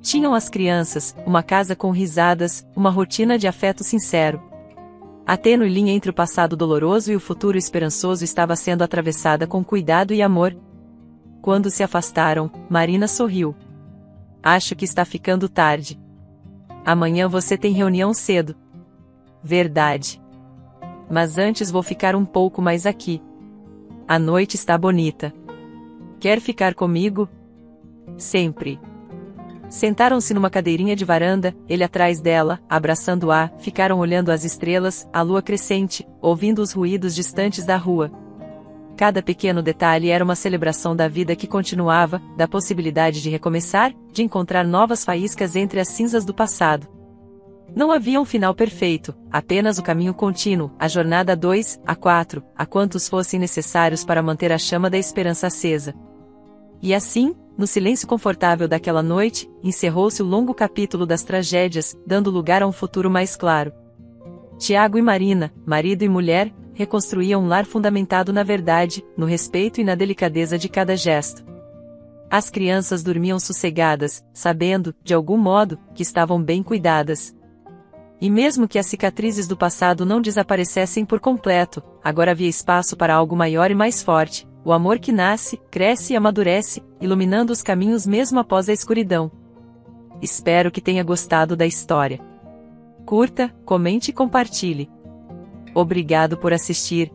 Tinham as crianças, uma casa com risadas, uma rotina de afeto sincero. A tênue linha entre o passado doloroso e o futuro esperançoso estava sendo atravessada com cuidado e amor. Quando se afastaram, Marina sorriu. Acho que está ficando tarde. Amanhã você tem reunião cedo. Verdade. Mas antes vou ficar um pouco mais aqui. A noite está bonita. Quer ficar comigo? Sempre. Sentaram-se numa cadeirinha de varanda, ele atrás dela, abraçando-a, ficaram olhando as estrelas, a lua crescente, ouvindo os ruídos distantes da rua. Cada pequeno detalhe era uma celebração da vida que continuava, da possibilidade de recomeçar, de encontrar novas faíscas entre as cinzas do passado. Não havia um final perfeito, apenas o caminho contínuo, a jornada a 2, a 4, a quantos fossem necessários para manter a chama da esperança acesa. E assim, no silêncio confortável daquela noite, encerrou-se o longo capítulo das tragédias, dando lugar a um futuro mais claro. Tiago e Marina, marido e mulher, reconstruíam um lar fundamentado na verdade, no respeito e na delicadeza de cada gesto. As crianças dormiam sossegadas, sabendo, de algum modo, que estavam bem cuidadas. E mesmo que as cicatrizes do passado não desaparecessem por completo, agora havia espaço para algo maior e mais forte, o amor que nasce, cresce e amadurece, iluminando os caminhos mesmo após a escuridão. Espero que tenha gostado da história. Curta, comente e compartilhe. Obrigado por assistir.